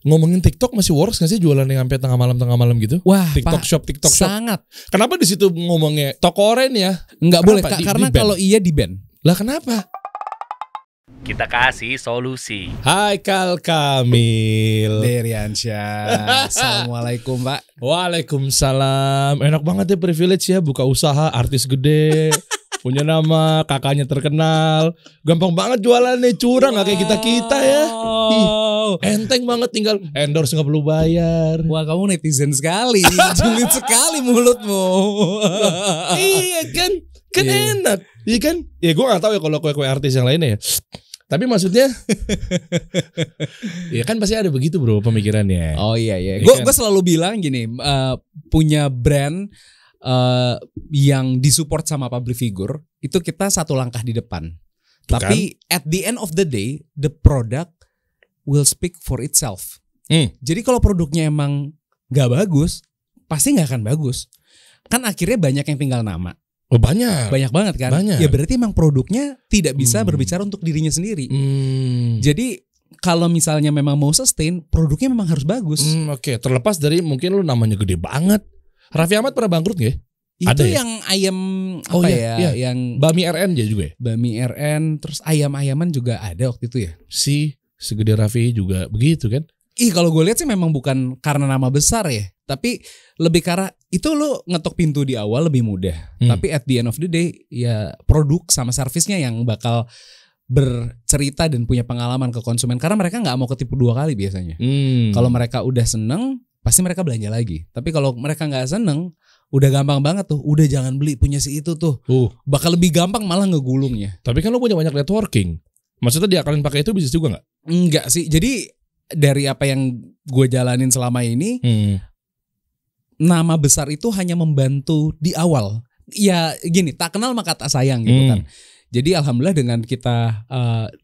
ngomongin TikTok masih works gak sih jualan yang sampai tengah malam gitu? Wah, TikTok Pak, shop. sangat. Kenapa di situ ngomongnya toko oren ya? Nggak boleh Kenapa? karena Di-ban? kalau iya di ban. Lah kenapa? Kita kasih solusi. Hai Kal Kamil. Deriansyah. Assalamualaikum Pak. Waalaikumsalam. Enak banget ya privilege ya buka usaha, artis gede, punya nama, kakaknya terkenal. Gampang banget jualannya, curang gak kayak kita ya. Ih, enteng banget, tinggal endorse gak perlu bayar. Wah, kamu netizen sekali. Julid sekali mulutmu. Iya kan Iya. enak. Iya kan? Ya gue gak tahu ya kalau kue-kue artis yang lainnya ya. Tapi maksudnya ya kan pasti ada begitu bro pemikirannya. Oh iya. Iya Gue kan? selalu bilang gini, punya brand yang disupport sama public figure itu kita satu langkah di depan. Tuh Tapi at the end of the day, the product will speak for itself. Jadi kalau produknya emang nggak bagus, pasti nggak akan bagus. Kan akhirnya banyak yang tinggal nama. Oh banyak. Banyak banget kan? Banyak. Ya berarti emang produknya tidak bisa berbicara untuk dirinya sendiri. Jadi kalau misalnya memang mau sustain, produknya memang harus bagus. Oke. Terlepas dari mungkin lu namanya gede banget. Raffi Ahmad pernah bangkrut gak ya? Itu Ada ya? yang ayam apa Oh, ya? iya. Yang Bami RN juga ya? Bami RN, terus ayam-ayaman juga ada waktu itu ya. Si segede Raffi juga begitu kan? Kalau gue lihat sih memang bukan karena nama besar ya, tapi lebih karena itu lo ngetok pintu di awal lebih mudah. Tapi at the end of the day ya produk sama servisnya yang bakal bercerita dan punya pengalaman ke konsumen, karena mereka nggak mau ketipu dua kali biasanya. Kalau mereka udah seneng pasti mereka belanja lagi. Tapi kalau mereka nggak seneng, udah gampang banget tuh, udah jangan beli punya si itu tuh. Bakal lebih gampang malah ngegulungnya. Tapi kan lu punya banyak networking. Maksudnya diakalin pakai itu bisnis juga gak? Enggak sih. Jadi dari apa yang gue jalanin selama ini, nama besar itu hanya membantu di awal. Ya gini, tak kenal maka tak sayang gitu kan. Jadi alhamdulillah dengan kita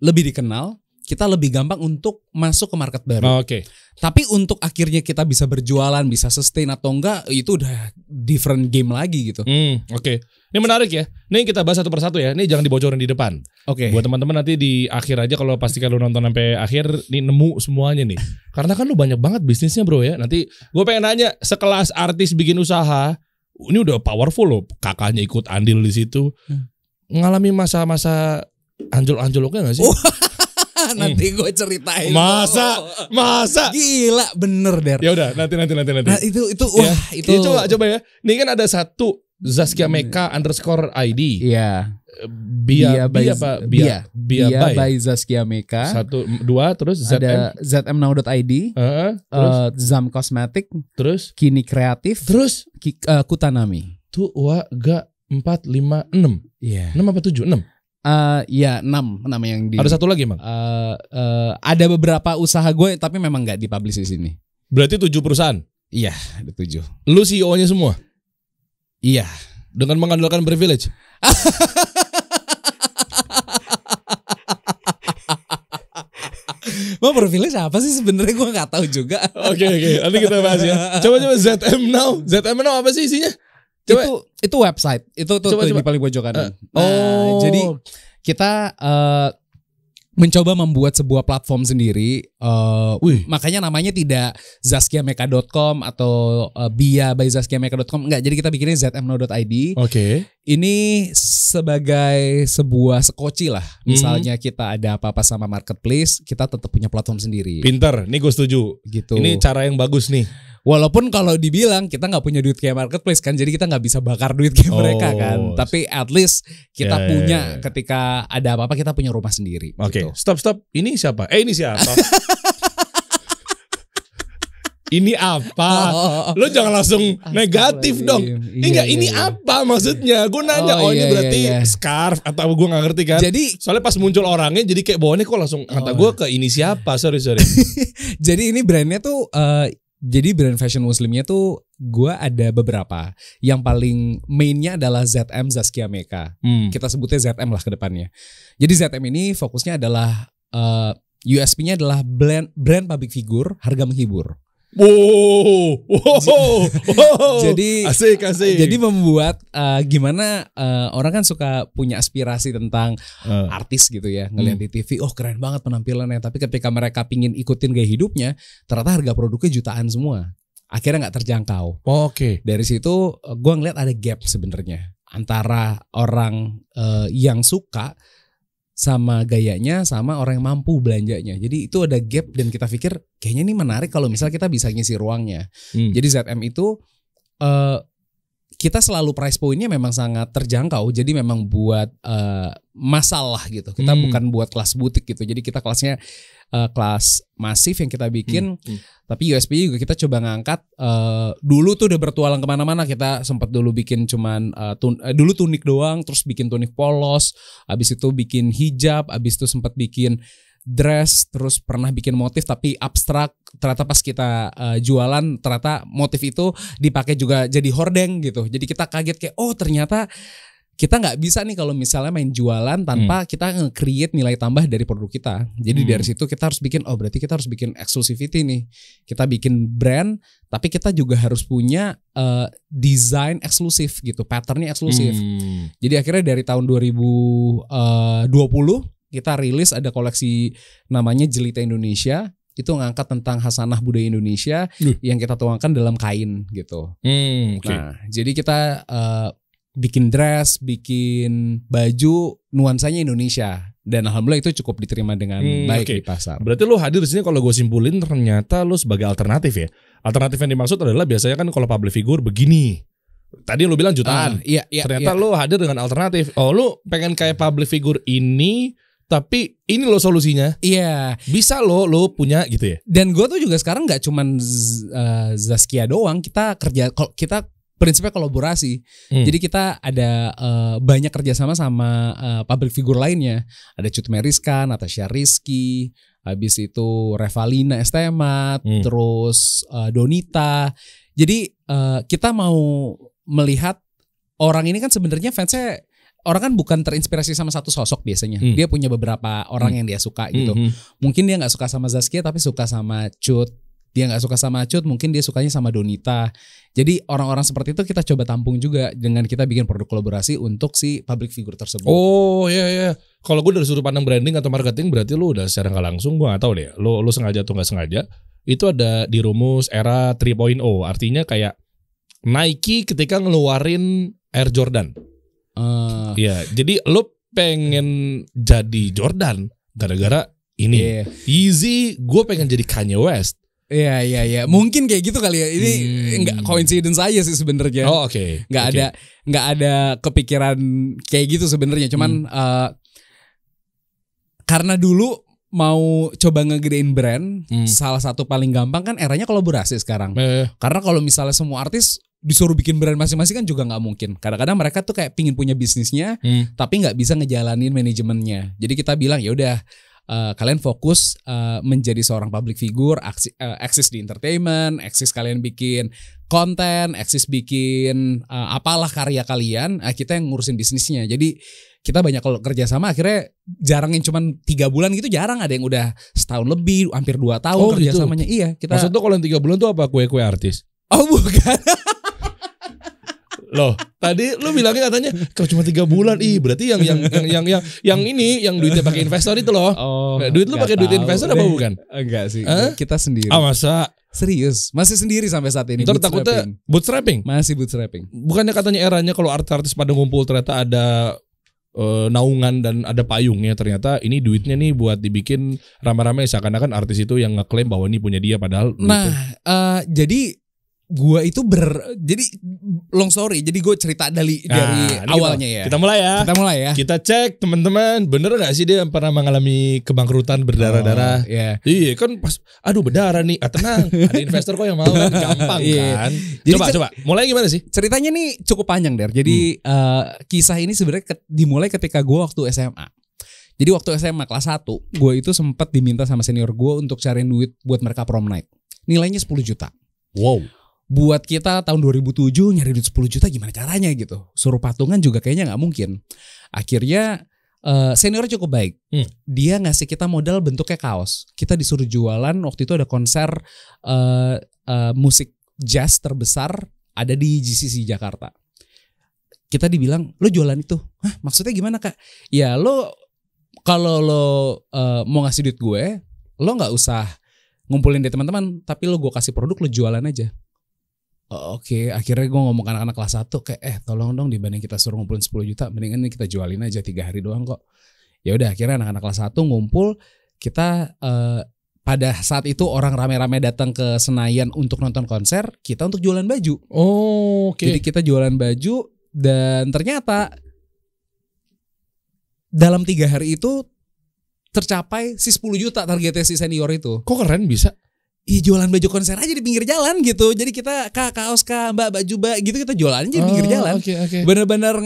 lebih dikenal, kita lebih gampang untuk masuk ke market baru. Oke. Tapi untuk akhirnya kita bisa berjualan, bisa sustain atau enggak, itu udah different game lagi gitu. Oke. Ini menarik ya. Nih kita bahas satu persatu ya. Nih jangan dibocorin di depan. Oke. Buat teman-teman nanti di akhir aja, kalau pastikan lu nonton sampai akhir nih nemu semuanya nih. Karena kan lu banyak banget bisnisnya bro ya. Nanti gue pengen nanya, sekelas artis bikin usaha, ini udah powerful loh. Kakaknya ikut andil di situ. Ngalami masa-masa anjlok-anjloknya gak sih? Nanti gue ceritain. Masa? Gila bener Der. Ya udah nanti. Nah itu wah itu. Ya, coba ya. Ini kan ada satu Zaskia Meka _ID. Iya. Bia by Zaskia Meka. 1, 2 terus ZM. Ada zmnow.id. Terus Zam Cosmetic. terus Kini Kreatif. terus Kutanami. tuh ga 4, 5, 6. Iya. 6 apa 7? 6. Ya 6 nama yang di. Ada satu lagi emang. Ada beberapa usaha gue tapi memang nggak dipublish di sini. Berarti 7 perusahaan. Iya, ada 7. Lu CEO-nya semua Iya. dengan mengandalkan privilege. Mau profilnya siapa sih sebenarnya, gue nggak tahu juga. Oke. Nanti kita bahas ya. Coba ZM Now. ZM Now apa sih isinya? Coba. Itu website. Itu tuh di paling pojokan. Jadi kita mencoba membuat sebuah platform sendiri. Makanya namanya tidak zaskiameka.com atau Bia by zaskiameka.com. Enggak, jadi kita bikinnya zmnow.id. Oke. Ini sebagai sebuah sekoci lah. Misalnya kita ada apa-apa sama marketplace, kita tetap punya platform sendiri. Pinter, nih gue setuju. Gitu. Ini cara yang bagus nih. Walaupun kalau dibilang kita nggak punya duit kayak marketplace kan, jadi kita nggak bisa bakar duit kayak mereka kan. Tapi at least kita punya, ketika ada apa-apa kita punya rumah sendiri. Oke, gitu. stop. Ini siapa? Ini siapa? Ini apa? Lo jangan langsung negatif dong. Ini apa maksudnya? Gue nanya, ini berarti scarf atau gue nggak ngerti kan? Jadi soalnya pas muncul orangnya jadi kayak bawaannya kok langsung kata gue ke ini siapa? Sorry. Jadi ini brandnya tuh jadi brand fashion muslimnya tuh gue ada beberapa. Yang paling mainnya adalah ZM Zaskia Meka. Kita sebutnya ZM lah ke depannya. Jadi ZM ini fokusnya adalah USP-nya adalah brand public figure, harga menghibur. Wow. Jadi asik. Jadi membuat gimana orang kan suka punya aspirasi tentang artis gitu ya, ngeliat di TV, oh keren banget penampilannya, tapi ketika mereka pingin ikutin gaya hidupnya, ternyata harga produknya jutaan semua, akhirnya nggak terjangkau. Oke. Dari situ gue ngeliat ada gap sebenarnya antara orang yang suka sama gayanya sama orang yang mampu belanjanya. Jadi itu ada gap dan kita pikir kayaknya ini menarik kalau misal kita bisa ngisi ruangnya. Jadi ZM itu kita selalu price point-nya memang sangat terjangkau. Jadi memang buat masalah gitu. Kita bukan buat kelas butik gitu. Jadi kita kelasnya kelas masif yang kita bikin. Tapi USP juga kita coba ngangkat. Dulu tuh udah bertualang kemana-mana. Kita sempat dulu bikin cuman dulu tunik doang, terus bikin tunik polos, abis itu bikin hijab, abis itu sempat bikin dress, terus pernah bikin motif tapi abstrak. Ternyata pas kita jualan, ternyata motif itu dipakai juga jadi hordeng gitu. Jadi kita kaget kayak, oh ternyata kita nggak bisa nih kalau misalnya main jualan tanpa kita nge-create nilai tambah dari produk kita. Jadi dari situ kita harus bikin, oh berarti kita harus bikin exclusivity nih. Kita bikin brand, tapi kita juga harus punya desain eksklusif gitu, patternnya eksklusif. Jadi akhirnya dari tahun 2020 kita rilis ada koleksi namanya Jelita Indonesia. Itu ngangkat tentang khasanah budaya Indonesia yang kita tuangkan dalam kain gitu. Nah, jadi kita bikin dress, bikin baju nuansanya Indonesia, dan alhamdulillah itu cukup diterima dengan baik di pasar. Berarti lu hadir di sini kalau gue simpulin ternyata lu sebagai alternatif ya. Alternatif yang dimaksud adalah biasanya kan kalau public figure begini. Tadi lu bilang jutaan. Ternyata lu hadir dengan alternatif. Oh, lu pengen kayak public figure ini, tapi ini lo solusinya. Iya. Bisa lo punya gitu ya. Dan gue tuh juga sekarang nggak cuman Zaskia doang. Kita prinsipnya kolaborasi. Jadi kita ada banyak kerjasama sama public figure lainnya. Ada Cut Meriska, Natasha Rizky, habis itu Revalina Estemat, terus Donita. Jadi kita mau melihat orang ini kan sebenarnya fansnya, orang kan bukan terinspirasi sama satu sosok biasanya. Dia punya beberapa orang yang dia suka gitu. Mungkin dia nggak suka sama Zaskia tapi suka sama Cut. Dia nggak suka sama Cut, mungkin dia sukanya sama Donita. Jadi orang-orang seperti itu kita coba tampung juga dengan kita bikin produk kolaborasi untuk si public figure tersebut. Oh iya. Kalau gue dari sudut pandang branding atau marketing, berarti lu udah secara nggak langsung, gue nggak tahu deh. Lu sengaja atau nggak sengaja, itu ada di rumus era 3.0. Artinya kayak Nike ketika ngeluarin Air Jordan. Iya, jadi lu pengen jadi Jordan gara-gara ini. Yeezy, gue pengen jadi Kanye West. Iya. Mungkin kayak gitu kali ya. Ini enggak coincidence aja sih sebenarnya. Oh, oke. Enggak ada kepikiran kayak gitu sebenarnya. Cuman karena dulu mau coba ngegedein brand, salah satu paling gampang kan eranya kolaborasi sekarang. Karena kalau misalnya semua artis disuruh bikin brand masing-masing kan juga nggak mungkin. Kadang-kadang mereka tuh kayak pingin punya bisnisnya, tapi nggak bisa ngejalanin manajemennya. Jadi kita bilang ya udah, kalian fokus menjadi seorang public figure, eksis di entertainment, eksis kalian bikin konten, eksis bikin apalah karya kalian, kita yang ngurusin bisnisnya. Jadi kita banyak kalau kerjasama akhirnya jarang yang cuman 3 bulan gitu, jarang, ada yang udah setahun lebih, hampir 2 tahun kerjasamanya. Gitu? Iya, kita. Maksud tuh kalau yang 3 bulan tuh apa, kue-kue artis? Oh bukan. Loh, tadi lu bilangnya katanya kalau cuma 3 bulan, berarti yang ini yang duitnya pakai investor itu loh. Oh, duit lu pakai duit investor apa bukan? Enggak sih. Kita sendiri. Masa? Serius, masih sendiri sampai saat ini. Ntar takutnya bootstrapping. Masih bootstrapping. Bukannya katanya eranya kalau artis pada ngumpul ternyata ada naungan dan ada payungnya, ternyata ini duitnya nih buat dibikin rame-rame seakan-akan artis itu yang ngeklaim bahwa ini punya dia padahal. Nah, jadi gua itu jadi long story. Jadi gue cerita dari awalnya ya. Kita mulai ya. Kita cek teman-teman, bener nggak sih dia pernah mengalami kebangkrutan berdarah-darah? Iya kan pas, aduh berdarah nih. Tenang, ada investor kok yang mau kan, gampang kan. Jadi coba, mulai gimana sih? Ceritanya nih cukup panjang Der. Jadi kisah ini sebenarnya dimulai ketika gue waktu SMA. Jadi waktu SMA kelas 1, gue itu sempat diminta sama senior gue untuk cariin duit buat mereka prom night. Nilainya 10 juta. Wow. Buat kita tahun 2007 nyari duit 10 juta gimana caranya gitu. Suruh patungan juga kayaknya gak mungkin. Akhirnya seniornya cukup baik. Dia ngasih kita modal bentuknya kaos. Kita disuruh jualan. Waktu itu ada konser musik jazz terbesar ada di GCC Jakarta. Kita dibilang, lo jualan itu. Hah, maksudnya gimana kak? Ya lo kalau lo mau ngasih duit gue, lo nggak usah ngumpulin deh teman-teman, tapi lo gue kasih produk, lo jualan aja. Oke, akhirnya gue ngomong ke anak-anak kelas 1 kayak tolong dong dibanding kita suruh ngumpulin 10 juta, mendingan kita jualin aja 3 hari doang kok. Ya udah, akhirnya anak-anak kelas 1 ngumpul, kita pada saat itu orang rame-rame datang ke Senayan untuk nonton konser, kita untuk jualan baju. Oh, oke. Jadi kita jualan baju dan ternyata dalam 3 hari itu tercapai si 10 juta targetnya si senior itu. Kok keren bisa? Iya, jualan baju konser aja di pinggir jalan gitu. Jadi kita kaos mbak baju mbak gitu kita jualan aja di pinggir jalan. Okay. Bener-bener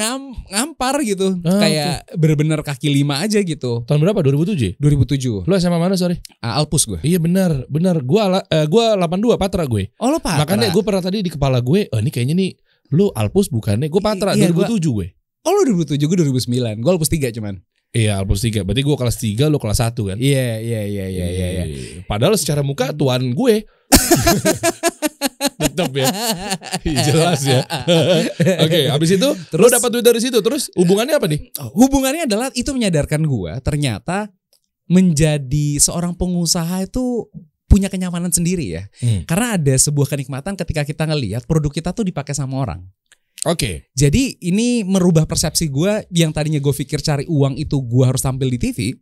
ngampar gitu. Kayak bener-bener kaki 5 aja gitu. Tahun berapa? 2007? 2007. Lu SMA mana sorry? Alpus gue. Iya benar. Gua 82 Patra gue. Oh lo Patra. Makanya gue pernah tadi di kepala gue, oh ini kayaknya nih lu Alpus bukannya? Gue Patra 2007 gue. Oh lu 2007, gue 2009. Gue Alpus 3 cuman. Iya Alpus 3. Berarti gue kelas 3, lu kelas 1 kan? Iya. Padahal secara muka tuan gue. Tetep ya. Jelas ya. Oke, habis itu terus, lu dapat duit dari situ. Terus hubungannya apa nih? Hubungannya adalah itu menyadarkan gue ternyata menjadi seorang pengusaha itu punya kenyamanan sendiri ya. Karena ada sebuah kenikmatan ketika kita ngelihat produk kita tuh dipakai sama orang. Oke. Jadi ini merubah persepsi gue yang tadinya gue pikir cari uang itu gue harus tampil di TV,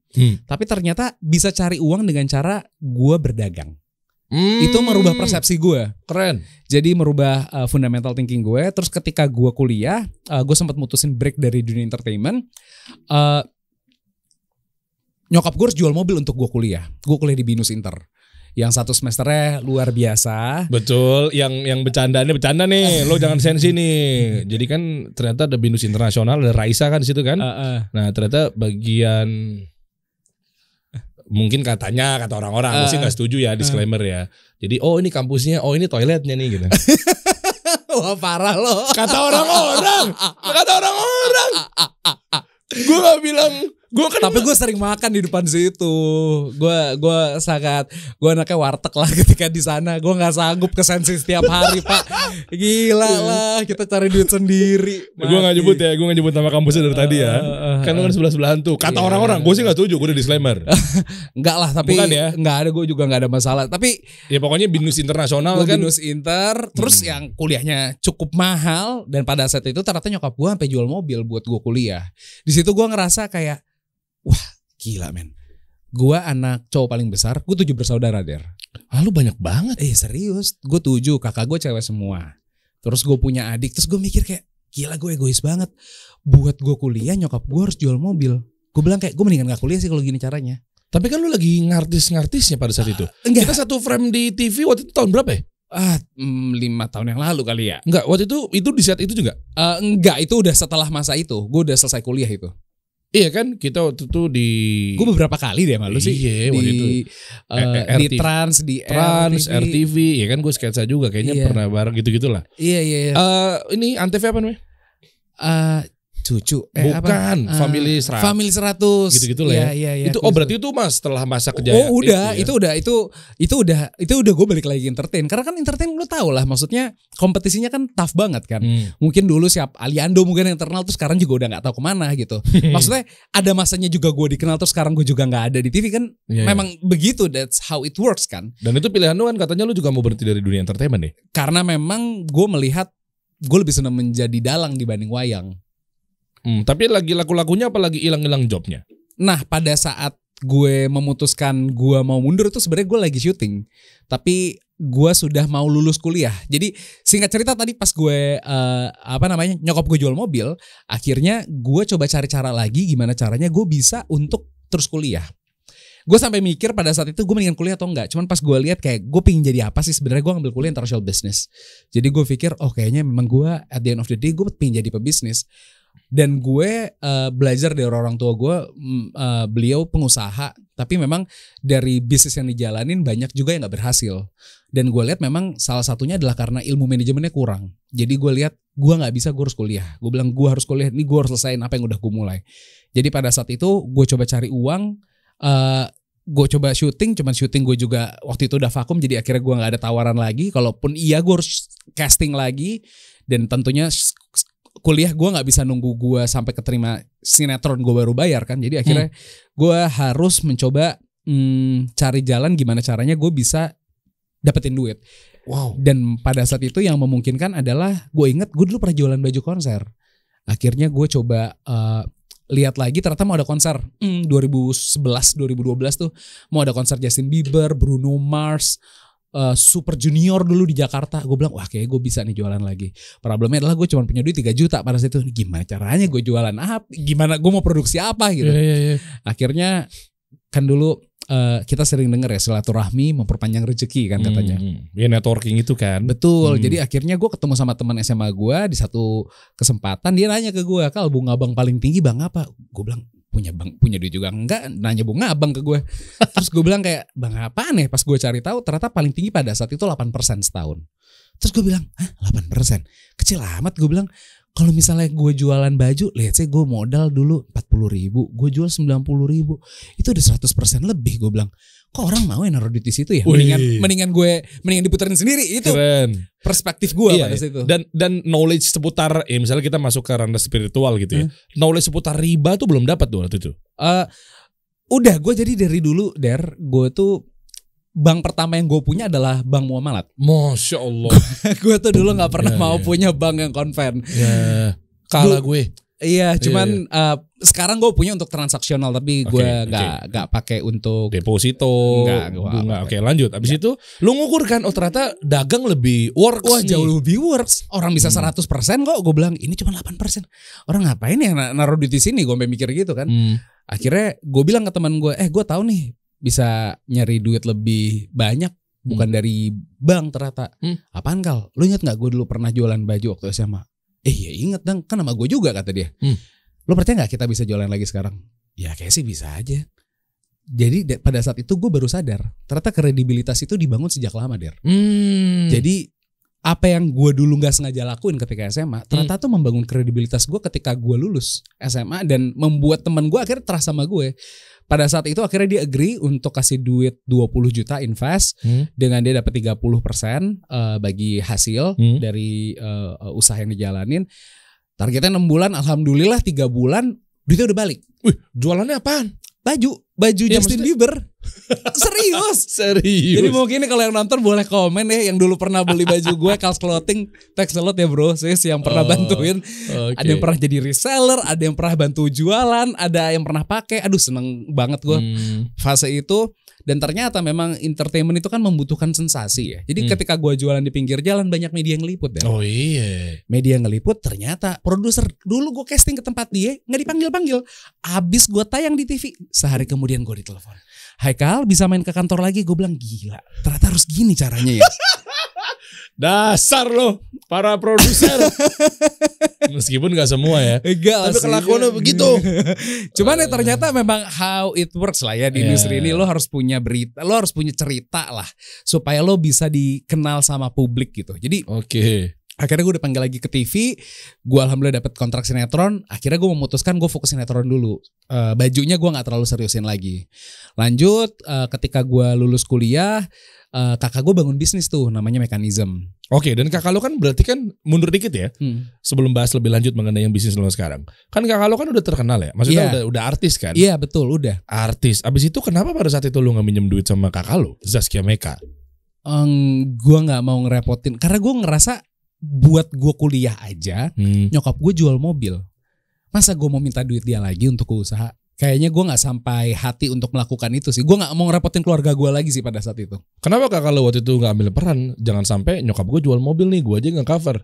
tapi ternyata bisa cari uang dengan cara gue berdagang. Itu merubah persepsi gue. Keren. Jadi merubah fundamental thinking gue. Terus ketika gue kuliah, gue sempat mutusin break dari dunia entertainment. Nyokap gue harus jual mobil untuk gue kuliah. Gue kuliah di Binus Inter. Yang 1 semesternya luar biasa. Betul, yang bercanda nih, lo jangan sensi nih. Jadi kan ternyata ada Binus Internasional, ada Raisa kan di situ kan. Nah ternyata bagian mungkin kata orang-orang, gue sih nggak setuju ya, disclaimer ya. Jadi ini kampusnya, ini toiletnya nih gitu. Wah parah lo. Kata orang-orang. Gue nggak bilang. Tapi gue sering makan di depan situ. Gue anaknya warteg lah ketika di sana. Gue nggak sanggup ke sensi setiap hari pak. Gila lah, kita cari duit sendiri. Gue nggak nyebut nama kampusnya dari tadi ya. Kan lu kan sebelah-sebelahan tuh. Kata orang-orang, gue sih nggak setuju. Gue udah disclaimer. Enggak lah, tapi nggak ada. Gue juga nggak ada masalah. Tapi ya pokoknya Binus Internasional kan. Binus Inter. Terus yang kuliahnya cukup mahal dan pada saat itu ternyata nyokap gue sampai jual mobil buat gue kuliah. Di situ gue ngerasa kayak wah gila men. Gue anak cowok paling besar. Gue 7 bersaudara Der. Lu banyak banget. Serius. Gue 7. Kakak gue cewek semua. Terus gue punya adik. Terus gue mikir kayak gila gue egois banget. Buat gue kuliah nyokap gue harus jual mobil. Gue bilang kayak gue mendingan gak kuliah sih kalau gini caranya. Tapi kan lu lagi ngartis-ngartisnya pada saat itu. Enggak. Kita satu frame di TV waktu itu tahun berapa ya? 5 tahun yang lalu kali ya. Enggak, waktu itu di saat itu juga? Enggak, itu udah setelah masa itu. Gue udah selesai kuliah itu. Iya kan, kita waktu itu di... Gue beberapa kali deh malu sih. Iya, waktu itu di Trans, di RTV. Ya kan gue sketsa juga kayaknya pernah bareng gitu-gitulah. Iya. Ini Antv apa namanya? Cucu bukan Family 100. Family 100 gitu-gitu lah ya. Iya. Itu berarti itu Mas setelah masa kejayaan. Itu udah gue balik lagi entertain. Karena kan entertain lu tau lah, maksudnya kompetisinya kan tough banget kan. Mungkin dulu siap Aliando mungkin yang terkenal, terus sekarang juga udah nggak tahu kemana gitu. Maksudnya ada masanya juga gue dikenal, terus sekarang gue juga nggak ada di TV kan. Memang begitu, that's how it works kan. Dan itu pilihan lu kan, katanya lu juga mau berhenti dari dunia entertainment nih. Karena memang gue melihat gue lebih senang menjadi dalang dibanding wayang. Tapi lagi laku-lakunya apa lagi hilang-hilang jobnya? Nah pada saat gue memutuskan gue mau mundur itu sebenarnya gue lagi syuting. Tapi gue sudah mau lulus kuliah. Jadi singkat cerita tadi pas gue nyokap gue jual mobil, akhirnya gue coba cari cara lagi gimana caranya gue bisa untuk terus kuliah. Gue sampai mikir pada saat itu gue mendingan kuliah atau enggak. Cuman pas gue lihat kayak gue pengen jadi apa sih sebenarnya, gue ngambil kuliah international business. Jadi gue pikir kayaknya memang gue at the end of the day gue pengen jadi pebisnis. Dan gue belajar dari orang tua gue, beliau pengusaha, tapi memang dari bisnis yang dijalanin banyak juga yang gak berhasil. Dan gue lihat memang salah satunya adalah karena ilmu manajemennya kurang. Jadi gue lihat gue gak bisa, gue harus kuliah. Gue bilang gue harus kuliah, ini gue harus selesaiin apa yang udah gue mulai. Jadi pada saat itu gue coba cari uang, gue coba syuting, cuman syuting gue juga waktu itu udah vakum, jadi akhirnya gue gak ada tawaran lagi. Kalaupun iya gue harus casting lagi, dan tentunya kuliah gue nggak bisa nunggu gue sampai keterima sinetron gue baru bayar kan. Jadi akhirnya gue harus mencoba cari jalan gimana caranya gue bisa dapetin duit. Wow. Dan pada saat itu yang memungkinkan adalah gue inget gue dulu pernah jualan baju konser. Akhirnya gue coba lihat lagi, ternyata mau ada konser 2011 2012 tuh mau ada konser Justin Bieber, Bruno Mars, Super Junior dulu di Jakarta. Gue bilang wah kayaknya gue bisa nih jualan lagi. Problemnya adalah gue cuma punya duit 3 juta pada saat itu. Gimana caranya gue jualan apa? Gimana gue mau produksi apa gitu. Akhirnya kan dulu kita sering denger ya silaturahmi memperpanjang rezeki kan katanya. Ya networking itu kan. Betul. Jadi akhirnya gue ketemu sama teman SMA gue di satu kesempatan. Dia nanya ke gue, Kal bunga bank paling tinggi bang apa? Gue bilang punya duit juga enggak, nanya bunga abang ke gue. Terus gue bilang kayak bang apaan ya? Pas gue cari tahu ternyata paling tinggi pada saat itu 8% setahun. Terus gue bilang, hah 8%? Kecil amat. Gue bilang kalau misalnya gue jualan baju, lihat sih gue modal dulu 40.000, gue jual 90.000, itu udah 100% lebih. Gue bilang, kok orang mau ya naruh duit di situ ya? Mendingan diputerin sendiri. Itu keren. Perspektif gue pada situ. Dan knowledge seputar, ya misalnya kita masuk ke ranah spiritual gitu ya, knowledge seputar riba tuh belum dapat tuh waktu itu. Udah, gue jadi dari dulu gue tuh bank pertama yang gue punya adalah Bank Muamalat. Masya Allah. Gue tuh dulu gak pernah mau punya bank yang konven. Kalah gue. Iya, cuman sekarang gue punya untuk transaksional, tapi gue gak pakai untuk deposito. Bunga. Oke, lanjut. Abis itu lu ngukur kan, oh ternyata dagang lebih works. Wah jauh lebih works. Orang bisa 100% kok. Gue bilang ini cuma 8%. Orang ngapain ya naruh duit di sini? Gue mikir gitu kan. Akhirnya gue bilang ke teman gue, gue tahu nih bisa nyari duit lebih banyak bukan dari bank ternyata. Apaan Kal? Lu inget gak gue dulu pernah jualan baju waktu SMA? Iya inget dong, kan nama gue juga kata dia. Lu percaya gak kita bisa jualan lagi sekarang? Ya kayak sih bisa aja. Jadi pada saat itu gue baru sadar ternyata kredibilitas itu dibangun sejak lama Der. Jadi apa yang gue dulu gak sengaja lakuin ketika SMA ternyata tuh membangun kredibilitas gue ketika gue lulus SMA, dan membuat teman gue akhirnya trust sama gue. Pada saat itu akhirnya dia agree untuk kasih duit 20 juta invest dengan dia dapat 30% bagi hasil dari usaha yang dijalanin. Targetnya 6 bulan, alhamdulillah 3 bulan duitnya udah balik. Wih, jualannya apaan? Baju Justin Bieber. Serius. Jadi mungkin kalau yang nonton boleh komen ya, yang dulu pernah beli baju gue Kals Clothing, thanks a lot ya bro, yang pernah bantuin. Ada yang pernah jadi reseller, ada yang pernah bantu jualan, ada yang pernah pakai. Aduh seneng banget gue fase itu. Dan ternyata memang entertainment itu kan membutuhkan sensasi ya. Jadi ketika gue jualan di pinggir jalan banyak media yang ngeliput ya. Oh iya. Media yang ngeliput, ternyata produser dulu gue casting ke tempat dia nggak dipanggil-panggil. Abis gue tayang di TV, sehari kemudian gue ditelepon. Hai Kal, bisa main ke kantor lagi? Gue bilang gila, ternyata harus gini caranya ya. Dasar loh para produser. Meskipun gak semua ya. Tapi kelakuannya begitu. Cuman ya ternyata memang how it works lah ya di industri ini. Lo harus punya berita, lo harus punya cerita lah supaya lo bisa dikenal sama publik gitu. Jadi akhirnya gue dipanggil lagi ke TV. Gue alhamdulillah dapet kontrak sinetron. Akhirnya gue memutuskan gue fokus sinetron dulu. Bajunya gue gak terlalu seriusin lagi. Lanjut ketika gue lulus kuliah, kakak gue bangun bisnis tuh namanya Mekanism. Oke, dan kakak lo kan berarti kan mundur dikit ya. Sebelum bahas lebih lanjut mengenai yang bisnis lo sekarang. Kan kakak lo kan udah terkenal ya. Maksudnya udah artis kan? Iya betul, udah. Artis. Abis itu kenapa pada saat itu lo gak minjem duit sama kakak lo, Zaskia Meka? Gue gak mau ngerepotin. Karena gue ngerasa buat gue kuliah aja, nyokap gue jual mobil. Masa gue mau minta duit dia lagi untuk usaha? Kayaknya gue gak sampai hati untuk melakukan itu sih. Gue gak mau ngerepotin keluarga gue lagi sih pada saat itu. Kenapa kakak lo waktu itu gak ambil peran? Jangan sampai nyokap gue jual mobil nih, gue aja gak cover.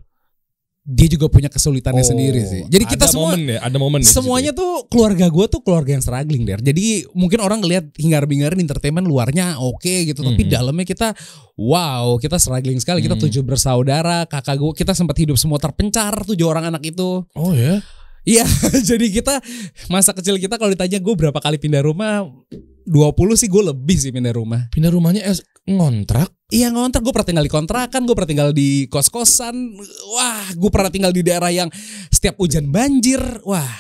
Dia juga punya kesulitannya sendiri sih. Jadi kita semua ada momen semuanya tuh keluarga gue tuh keluarga yang struggling Der. Jadi mungkin orang ngelihat hingar-bingarin entertainment luarnya oke gitu, tapi dalamnya kita kita struggling sekali. Kita 7 bersaudara, kakak gue kita sempat hidup semua terpencar 7 orang anak itu. Oh ya. Iya, jadi kita masa kecil kita kalau ditanya gue berapa kali pindah rumah, 20 sih gue lebih sih pindah rumah. Pindah rumahnya ngontrak? Iya ngontrak, gue pernah tinggal di kontrakan, gue pernah tinggal di kos-kosan. Wah, gue pernah tinggal di daerah yang setiap hujan banjir. Wah,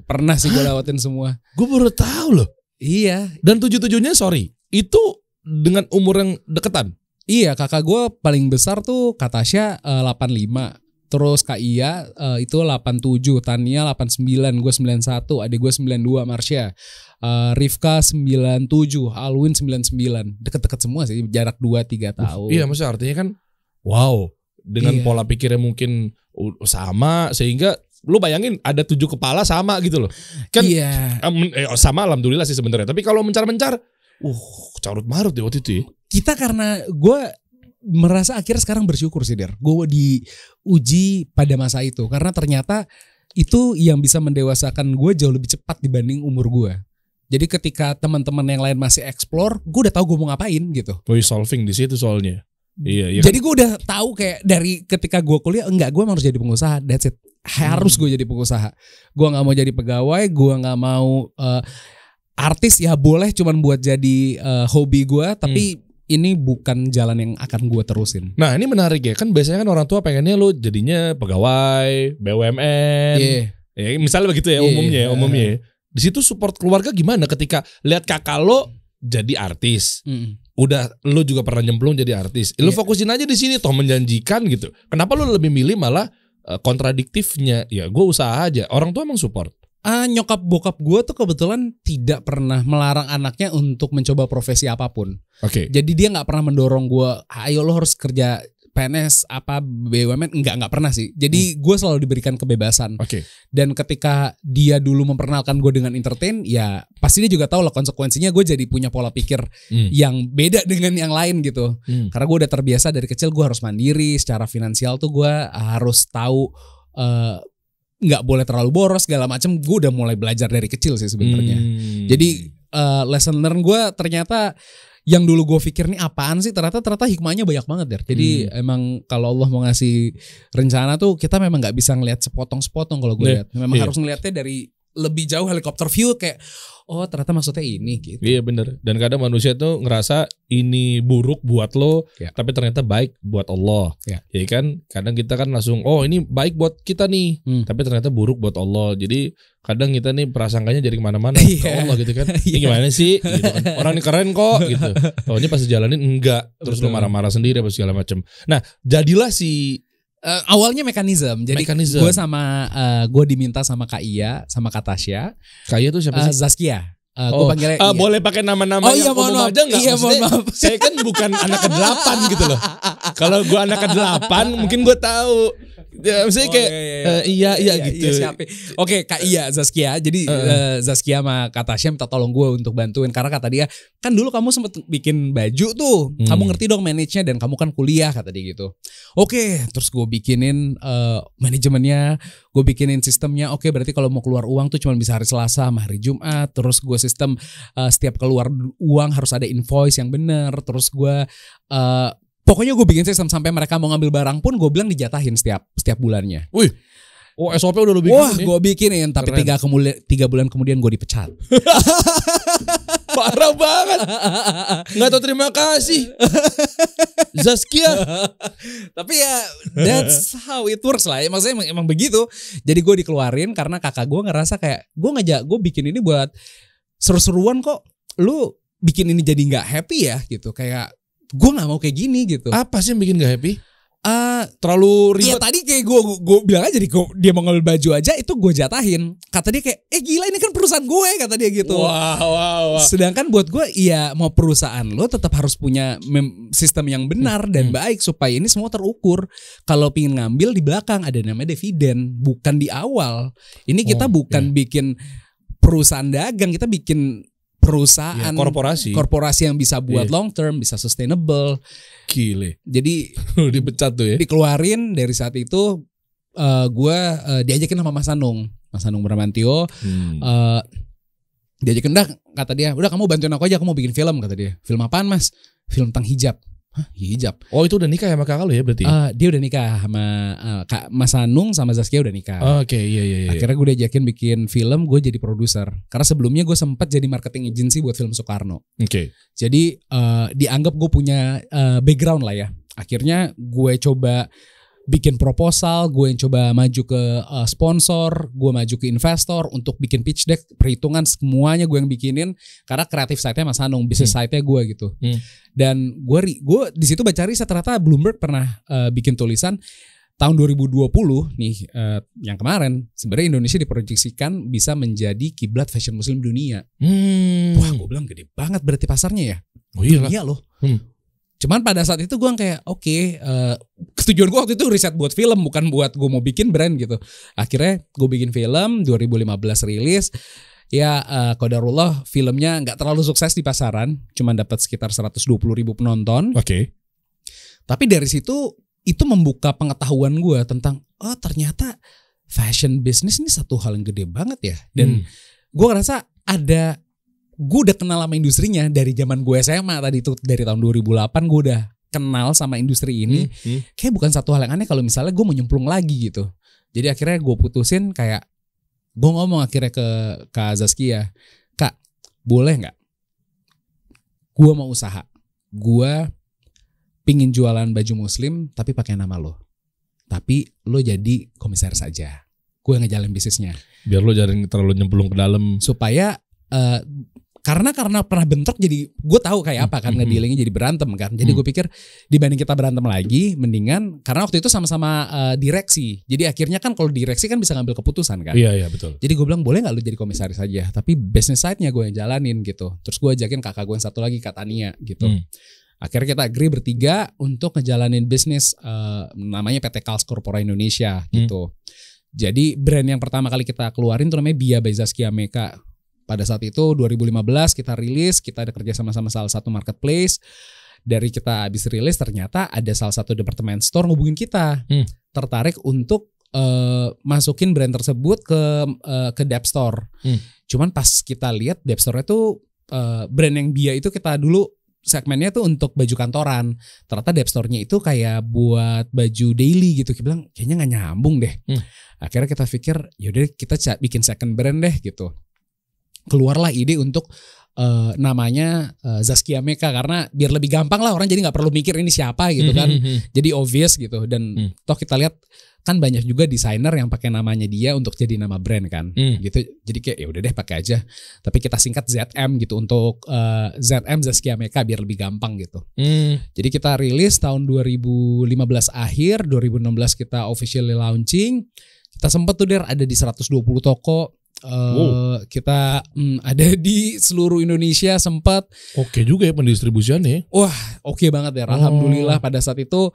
pernah sih gue lewatin semua. Gue baru tahu loh. Iya. Dan 7-7-nya sorry, itu dengan umur yang deketan? Iya, kakak gue paling besar tuh Kak Tasya 85. Terus Kak Iya itu 87, Tania 89, gue 91, adik gue 92, Marsha. Rifka 97, Alwin 99. Deket-deket semua sih, jarak 2-3 tahun. Iya, maksudnya artinya kan wow, dengan pola pikirnya mungkin sama sehingga lu bayangin ada 7 kepala sama gitu loh. Kan sama alhamdulillah sih sebenarnya. Tapi kalau mencar-mencar carut marut deh waktu itu ya. Kita karena gue merasa akhirnya sekarang bersyukur sih Der. Gue diuji pada masa itu karena ternyata itu yang bisa mendewasakan gue jauh lebih cepat dibanding umur gue. Jadi ketika teman-teman yang lain masih explore, gue udah tahu gue mau ngapain gitu. Solving di situ soalnya. Iya. Jadi gue udah tahu kayak dari ketika gue kuliah gue harus jadi pengusaha. That's it. Harus gue jadi pengusaha. Gue nggak mau jadi pegawai. Gue nggak mau artis ya boleh cuman buat jadi hobi gue. Tapi ini bukan jalan yang akan gue terusin. Nah ini menarik ya, kan biasanya kan orang tua pengennya lo jadinya pegawai, BUMN, ya, misalnya begitu ya umumnya. Di situ support keluarga gimana ketika lihat kakak lo jadi artis, udah lo juga pernah nyemplung jadi artis, lo fokusin aja di sini, toh menjanjikan gitu. Kenapa lo lebih milih malah kontradiktifnya? Ya gue usaha aja. Orang tua emang support. Nyokap bokap gue tuh kebetulan tidak pernah melarang anaknya untuk mencoba profesi apapun. Oke. Jadi dia nggak pernah mendorong gue, ayo lo harus kerja PNS apa BUMN, nggak pernah sih. Jadi gue selalu diberikan kebebasan. Oke. Dan ketika dia dulu memperkenalkan gue dengan entertain, ya pasti dia juga tahu lah konsekuensinya. Gue jadi punya pola pikir yang beda dengan yang lain gitu. Karena gue udah terbiasa dari kecil gue harus mandiri secara finansial tuh gue harus tahu. Nggak boleh terlalu boros segala macam. Gue udah mulai belajar dari kecil sih sebenarnya. Jadi lesson learn gue ternyata yang dulu gue pikir nih apaan sih, ternyata hikmahnya banyak banget Der. Jadi emang kalau Allah mau ngasih rencana tuh kita memang nggak bisa ngelihat sepotong-sepotong kalau gue lihat. Memang harus ngelihatnya dari lebih jauh helikopter view kayak oh ternyata maksudnya ini gitu. Iya bener. Dan kadang manusia tuh ngerasa ini buruk buat lo, tapi ternyata baik buat Allah. Ya kan? Kadang kita kan langsung oh ini baik buat kita nih, tapi ternyata buruk buat Allah. Jadi kadang kita nih prasangkanya jadi kemana-mana ke Allah gitu kan. Ini gimana sih? Gitu kan. Orang ini keren kok gitu. Taunya pas dijalanin enggak. Terus lo marah-marah sendiri apa segala macam. Nah jadilah si awalnya mekanisme. Jadi gue sama gue diminta sama Kak Iya sama Kak Tasya. Kak Iya tuh siapa sih? Zaskia. Gue panggilnya Iya. Boleh pakai nama-nama yang umum aja nggak? Iya, mohon maaf. Saya kan bukan anak ke-8 gitu loh. Kalau gue anak ke-8 mungkin gue tahu. Ya, maksudnya kayak iya gitu. Iya, Oke, Kak Iya Zaskia. Jadi Zaskia sama Kak Tasya minta tolong gue untuk bantuin karena kata dia kan dulu kamu sempet bikin baju tuh. Kamu ngerti dong manage-nya dan kamu kan kuliah kata dia gitu. Oke, terus gue bikinin manajemennya, gue bikinin sistemnya. Oke, berarti kalau mau keluar uang tuh cuma bisa hari Selasa sama hari Jumat. Terus gue sistem setiap keluar uang harus ada invoice yang benar. Terus gue pokoknya gue bikin sistem sampai mereka mau ngambil barang pun gue bilang dijatahin setiap bulannya. Wih, SOP udah lu bikin. Wah, gue bikinin tapi 3 bulan kemudian gue dipecat. Parah banget. Nggak tahu terima kasih Zaskia. Tapi ya that's how it works lah. Maksudnya emang begitu. Jadi gue dikeluarin karena kakak gue ngerasa kayak gue bikin ini buat seru-seruan kok. Lu bikin ini jadi nggak happy ya gitu. Kayak gue nggak mau kayak gini gitu. Apa sih yang bikin nggak happy? Terlalu ribet. Iya tadi kayak gue bilang aja dia mau ngambil baju aja itu gue jatahin. Kata dia kayak gila ini kan perusahaan gue kata dia gitu. Wow. Sedangkan buat gue ya mau perusahaan lo tetap harus punya sistem yang benar dan baik supaya ini semua terukur. Kalau pingin ngambil di belakang ada namanya dividen, bukan di awal. Ini kita bukan bikin perusahaan dagang, kita bikin perusahaan korporasi yang bisa buat long term, bisa sustainable. Gile. Jadi dipecat tuh ya. Dikeluarin dari saat itu gue diajakin sama Mas Anung Bramantio. Diajakin kata dia, udah kamu bantuin aku aja, aku mau bikin film kata dia. Film apaan Mas? Film tentang hijab. Hijab. Oh itu udah nikah ya sama kakak lu ya berarti? Dia udah nikah sama Kak Mas Anung sama Zaskia udah nikah. Oke, iya. Akhirnya gue diajakin bikin film, gue jadi produser. Karena sebelumnya gue sempat jadi marketing agency buat film Soekarno. Oke. Jadi dianggap gue punya background lah ya. Akhirnya gue coba bikin proposal, gue yang coba maju ke sponsor, gue maju ke investor untuk bikin pitch deck, perhitungan semuanya gue yang bikinin karena kreatif side-nya Mas Anung, bisnis side-nya gue gitu. Dan gue di situ baca riset, ternyata Bloomberg pernah bikin tulisan tahun 2020 nih yang kemarin sebenarnya Indonesia diproyeksikan bisa menjadi kiblat fashion muslim dunia. Wah, gue bilang gede banget berarti pasarnya ya. Oh iya Dunia loh. Cuman pada saat itu gue kayak ketujuan gue waktu itu riset buat film, bukan buat gue mau bikin brand gitu. Akhirnya gue bikin film 2015 rilis. Ya qadarullah filmnya gak terlalu sukses di pasaran, cuman dapat sekitar 120.000 penonton. Oke. Tapi dari situ itu membuka pengetahuan gue tentang ternyata fashion business ini satu hal yang gede banget ya. Dan gue ngerasa gue udah kenal sama industrinya dari zaman gue SMA tadi tuh, dari tahun 2008 gue udah kenal sama industri ini. Kayak bukan satu hal yang aneh kalau misalnya gue mau nyemplung lagi gitu. Jadi akhirnya gue putusin, kayak gue ngomong akhirnya ke Kak Zaskia, Kak boleh gak gue mau usaha, gue pingin jualan baju muslim tapi pakai nama lo, tapi lo jadi komisaris aja, gue ngejalanin bisnisnya. Biar lo jangan terlalu nyemplung ke dalam. Supaya karena pernah bentrok, jadi gue tahu kayak apa kan ngedealingnya, jadi berantem kan. Jadi gue pikir dibanding kita berantem lagi, mendingan, karena waktu itu sama-sama direksi. Jadi akhirnya kan kalau direksi kan bisa ngambil keputusan kan. Iya betul. Jadi gue bilang boleh nggak lu jadi komisaris aja, tapi business side-nya gue yang jalanin gitu. Terus gue ajakin kakak gue yang satu lagi, Kak Tania gitu. Akhirnya kita agree bertiga untuk ngejalanin bisnis namanya PT Kals Corpora Indonesia gitu. Jadi brand yang pertama kali kita keluarin tuh namanya Bia by Zaskia Meka. Pada saat itu 2015 kita rilis, kita ada kerja sama salah satu marketplace. Dari kita habis rilis ternyata ada salah satu department store ngubungin kita, tertarik untuk masukin brand tersebut ke Dep Store. Cuman pas kita lihat Dep Store itu brand yang Bia itu kita dulu segmennya tuh untuk baju kantoran. Ternyata Dep Store-nya itu kayak buat baju daily gitu. Kita bilang kayaknya nggak nyambung deh. Akhirnya kita pikir yaudah kita bikin second brand deh gitu. Keluarlah ide untuk namanya Zaskia Meka, karena biar lebih gampang lah, orang jadi nggak perlu mikir ini siapa gitu kan. Jadi obvious gitu. Dan toh kita lihat kan banyak juga desainer yang pakai namanya dia untuk jadi nama brand kan gitu. Jadi kayak ya udah deh pakai aja, tapi kita singkat ZM gitu untuk ZM Zaskia Meka biar lebih gampang gitu. Jadi kita rilis tahun 2015 akhir, 2016 kita officially launching. Kita sempat tuh ada di 120 toko. Kita ada di seluruh Indonesia sempat. Oke juga ya pendistribusiannya. Wah oke banget ya. Alhamdulillah pada saat itu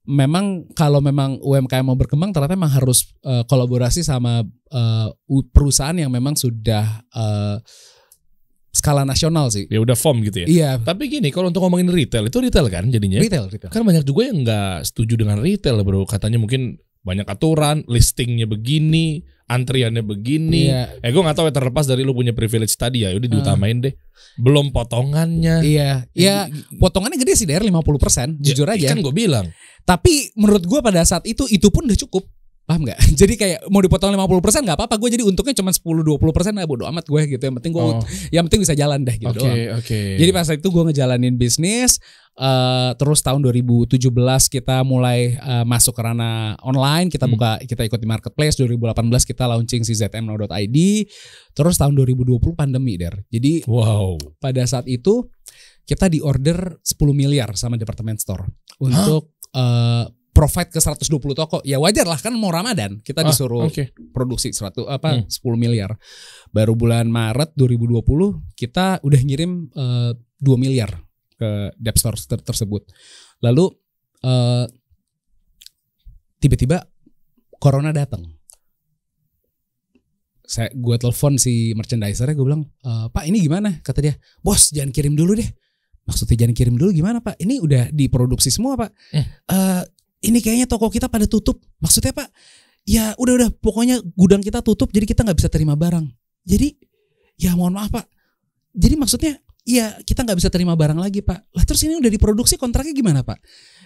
memang kalau memang UMKM mau berkembang ternyata memang harus kolaborasi sama perusahaan yang memang sudah skala nasional sih. Ya udah form gitu ya. Iya. Tapi gini, kalau untuk ngomongin retail, itu retail kan jadinya? Retail. Kan banyak juga yang nggak setuju dengan retail bro. Katanya mungkin banyak aturan, listingnya begini, antriannya begini. Iya. Gue gak tahu ya, terlepas dari lu punya privilege tadi ya, udah diutamain deh. Belum potongannya. Iya. Ya potongannya gede sih dari 50%, jujur aja. Kan gue bilang. Tapi menurut gue pada saat itu pun udah cukup. Paham gak? Jadi kayak mau dipotong 50% gak apa-apa. Gue jadi untungnya cuma 10-20%, bodo amat gue gitu. Yang penting bisa jalan deh gitu doang. Jadi pas itu gue ngejalanin bisnis. Terus tahun 2017 kita mulai masuk ke ranah online. Kita ikut di marketplace. 2018 kita launching si zmnow.id. Terus tahun 2020 pandemi Jadi pada saat itu kita di order 10 miliar sama department store untuk provide ke 120 toko. Ya wajar lah kan mau Ramadan. Kita disuruh produksi 10 miliar. Baru bulan Maret 2020 kita udah ngirim 2 miliar ke Dep Store tersebut. Lalu tiba-tiba Corona datang. Gue telepon si merchandiser-nya, gue bilang, Pak ini gimana? Kata dia, bos jangan kirim dulu deh. Maksudnya jangan kirim dulu gimana Pak? Ini udah diproduksi semua Pak. Ini kayaknya toko kita pada tutup. Maksudnya Pak, ya udah pokoknya gudang kita tutup, jadi kita nggak bisa terima barang. Jadi ya mohon maaf Pak. Jadi maksudnya iya kita nggak bisa terima barang lagi Pak. Lah terus ini udah diproduksi kontraknya gimana Pak?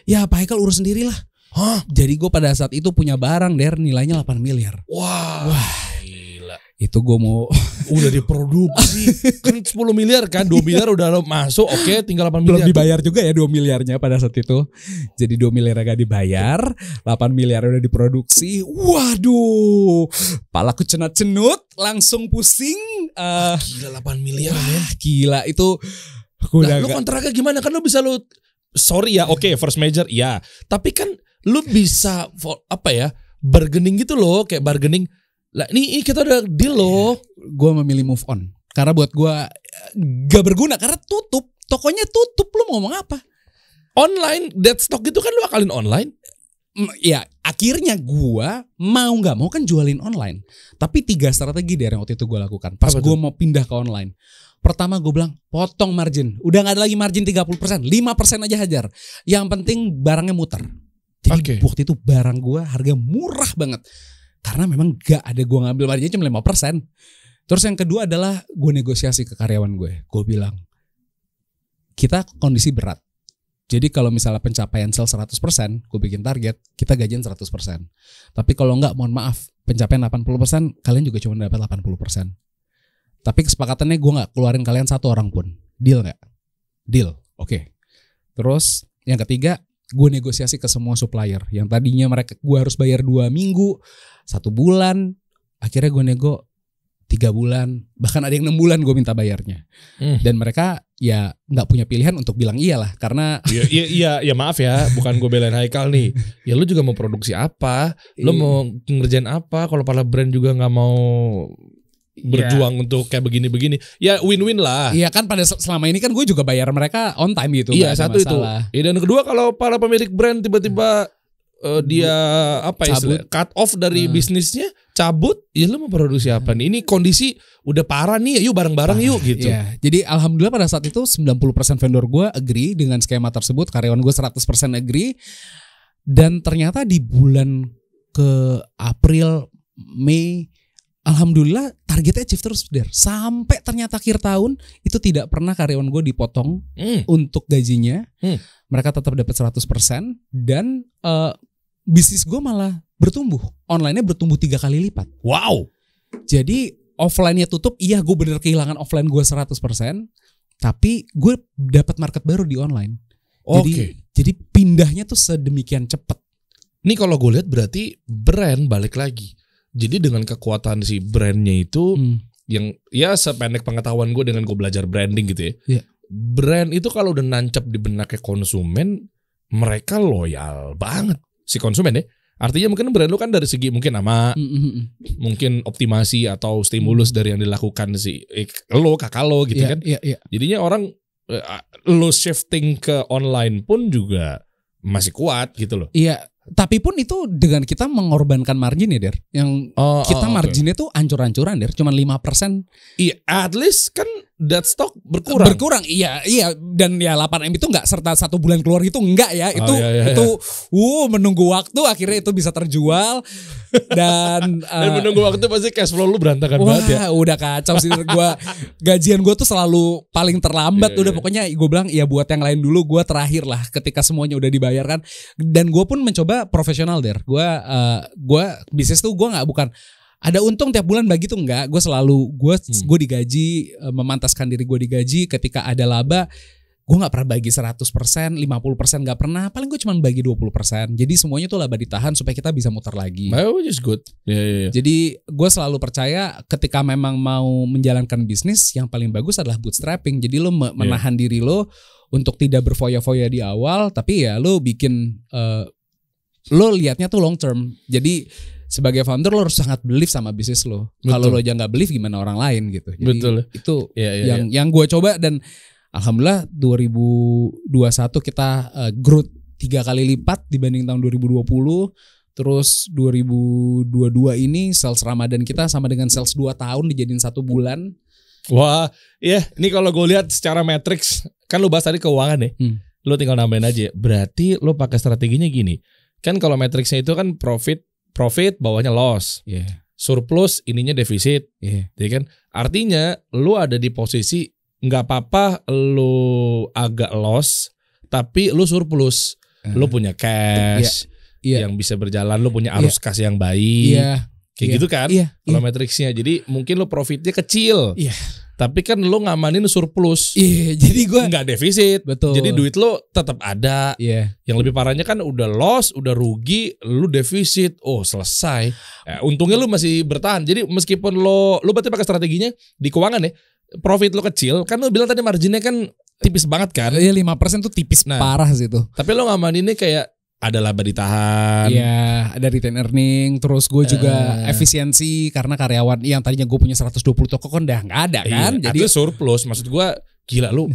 Ya Pak Haikal urus sendirilah. Hah? Jadi gue pada saat itu punya barang Der nilainya 8 miliar. Wah, gila. Itu gue mau Udah diproduksi kan 10 miliar kan, 2 miliar udah masuk, oke, tinggal 8 belum miliar. dibayar juga ya 2 miliarnya pada saat itu. Jadi 2 miliar gak dibayar, 8 miliar udah diproduksi. Waduh, palaku cenut-cenut, langsung pusing. Gila 8 miliar men. Gila itu. Nah, lu kontraknya gimana? Kan lu bisa sorry ya, oke, first major, ya. Tapi kan lu bisa apa ya, bargaining gitu loh, kayak bargaining. Lah ini kita udah deal loh. Gue memilih move on. Karena buat gue gak berguna, karena tutup. Tokonya tutup, lu mau ngomong apa? Online, dead stock gitu kan lu akalin online. Ya akhirnya gue mau gak mau kan jualin online. Tapi 3 strategi dari yang waktu itu gue lakukan. Pas gue mau pindah ke online. Pertama gue bilang potong margin. Udah gak ada lagi margin 30%, 5% aja hajar. Yang penting barangnya muter. Jadi waktu itu barang gue harga murah banget. Karena memang gak ada gue ngambil marginnya cuma 5%. Terus yang kedua adalah gue negosiasi ke karyawan gue. Gue bilang kita kondisi berat. Jadi kalau misalnya pencapaian sales 100%, gue bikin target, kita gajian 100%. Tapi kalau enggak, mohon maaf, pencapaian 80%, kalian juga cuma dapat 80%. Tapi kesepakatannya gue gak keluarin kalian 1 orang pun. Deal gak? Deal, oke. Terus yang ketiga, gue negosiasi ke semua supplier. Yang tadinya gue harus bayar 2 minggu, 1 bulan, akhirnya gue nego 3 bulan, bahkan ada yang 6 bulan gue minta bayarnya. Dan mereka ya nggak punya pilihan untuk bilang iyalah, karena iya maaf ya, bukan gue belain Haikal nih. Ya lu juga mau produksi apa, lu mau ngerjain apa, kalau para brand juga nggak mau berjuang untuk kayak begini-begini, ya win-win lah. Iya kan, pada selama ini kan gue juga bayar mereka on time gitu. Iya, satu itu. Dan kedua, kalau para pemilik brand tiba-tiba dia apa ya, cut off dari bisnisnya, cabut, ya lu mau produksi apa nih? Ini kondisi udah parah nih, yuk bareng-bareng yuk gitu. Iya. Jadi alhamdulillah pada saat itu 90% vendor gue agree dengan skema tersebut, karyawan gue 100% agree. Dan ternyata di bulan ke April, Mei, alhamdulillah targetnya achieve terus Der. Sampai ternyata akhir tahun itu tidak pernah karyawan gue dipotong untuk gajinya. Mereka tetap dapat 100% dan bisnis gue malah bertumbuh. Online-nya bertumbuh 3 kali lipat. Wow. Jadi offline-nya tutup, iya gue bener kehilangan offline gue 100%, tapi gue dapat market baru di online. Jadi pindahnya tuh sedemikian cepat. Nih kalau gue lihat berarti brand balik lagi. Jadi dengan kekuatan si brandnya itu, yang ya sependek pengetahuan gue dengan gue belajar branding gitu ya. Brand itu kalau udah nancap di benaknya konsumen, mereka loyal banget si konsumen ya. Artinya mungkin brand lu kan dari segi mungkin nama, mungkin optimasi atau stimulus dari yang dilakukan si lo, kakak lo gitu kan. Jadinya orang lo shifting ke online pun juga masih kuat gitu loh. Iya. Tapi pun itu dengan kita mengorbankan margin ya Der. Yang kita marginnya tuh ancur-ancuran Der. Cuman 5%. Iya, at least kan that stock berkurang. Iya. Dan ya 8M itu gak serta 1 bulan keluar gitu, enggak ya. Itu menunggu waktu akhirnya itu bisa terjual. Dan menunggu waktu pasti cash flow lu berantakan banget ya. Udah kacau sih. Gajian gue tuh selalu paling terlambat. Pokoknya gue bilang ya buat yang lain dulu, gue terakhir lah ketika semuanya udah dibayarkan. Dan gue pun mencoba profesional Der. Gue bisnis tuh gue bukan ada untung tiap bulan bagi tuh enggak. Gue selalu gue digaji, memantaskan diri gue digaji. Ketika ada laba, gue nggak pernah bagi 100%, 50% nggak pernah. Paling gue cuma bagi 20%. Jadi semuanya tuh laba ditahan supaya kita bisa muter lagi. Which is good. Jadi gue selalu percaya ketika memang mau menjalankan bisnis, yang paling bagus adalah bootstrapping. Jadi lo menahan diri lo untuk tidak berfoya-foya di awal, tapi ya lo bikin lo liatnya tuh long term. Jadi sebagai founder lo harus sangat believe sama bisnis lo. Kalau lo aja nggak believe, gimana orang lain gitu. Jadi itu yang gue coba, dan alhamdulillah 2021 kita growth 3 kali lipat dibanding tahun 2020. Terus 2022 ini sales Ramadan kita sama dengan sales 2 tahun dijadiin 1 bulan. Wah, ini kalau gue lihat secara matrix, kan lo bahas tadi keuangan ya. Lo tinggal nambahin aja. Berarti lo pakai strateginya gini. Kan kalau matriksnya itu kan profit bawahnya loss. Surplus ininya defisit. Jadi kan artinya lo ada di posisi nggak apa-apa lu agak loss tapi lu surplus. Lu punya cash yang bisa berjalan, lu punya arus kas yang baik. Kayak gitu kan kalau matriksnya. Jadi mungkin lu profitnya kecil. Tapi kan lu ngamanin surplus. Jadi gue nggak defisit. Betul. Jadi duit lu tetap ada. Yang lebih parahnya kan udah loss, udah rugi, lu defisit. Oh, selesai. Untungnya lu masih bertahan. Jadi meskipun lu berarti pakai strateginya di keuangan ya. Profit lu kecil, kan lu bilang tadi marginnya kan tipis banget kan? Iya 5% tuh tipis parah sih tuh. Tapi lo ngamaninnya kayak ada laba ditahan. Iya, ada return earning. Terus gue juga efisiensi karena karyawan yang tadinya gue punya 120 toko kan udah nggak ada kan. Jadi surplus. Maksud gue gila lu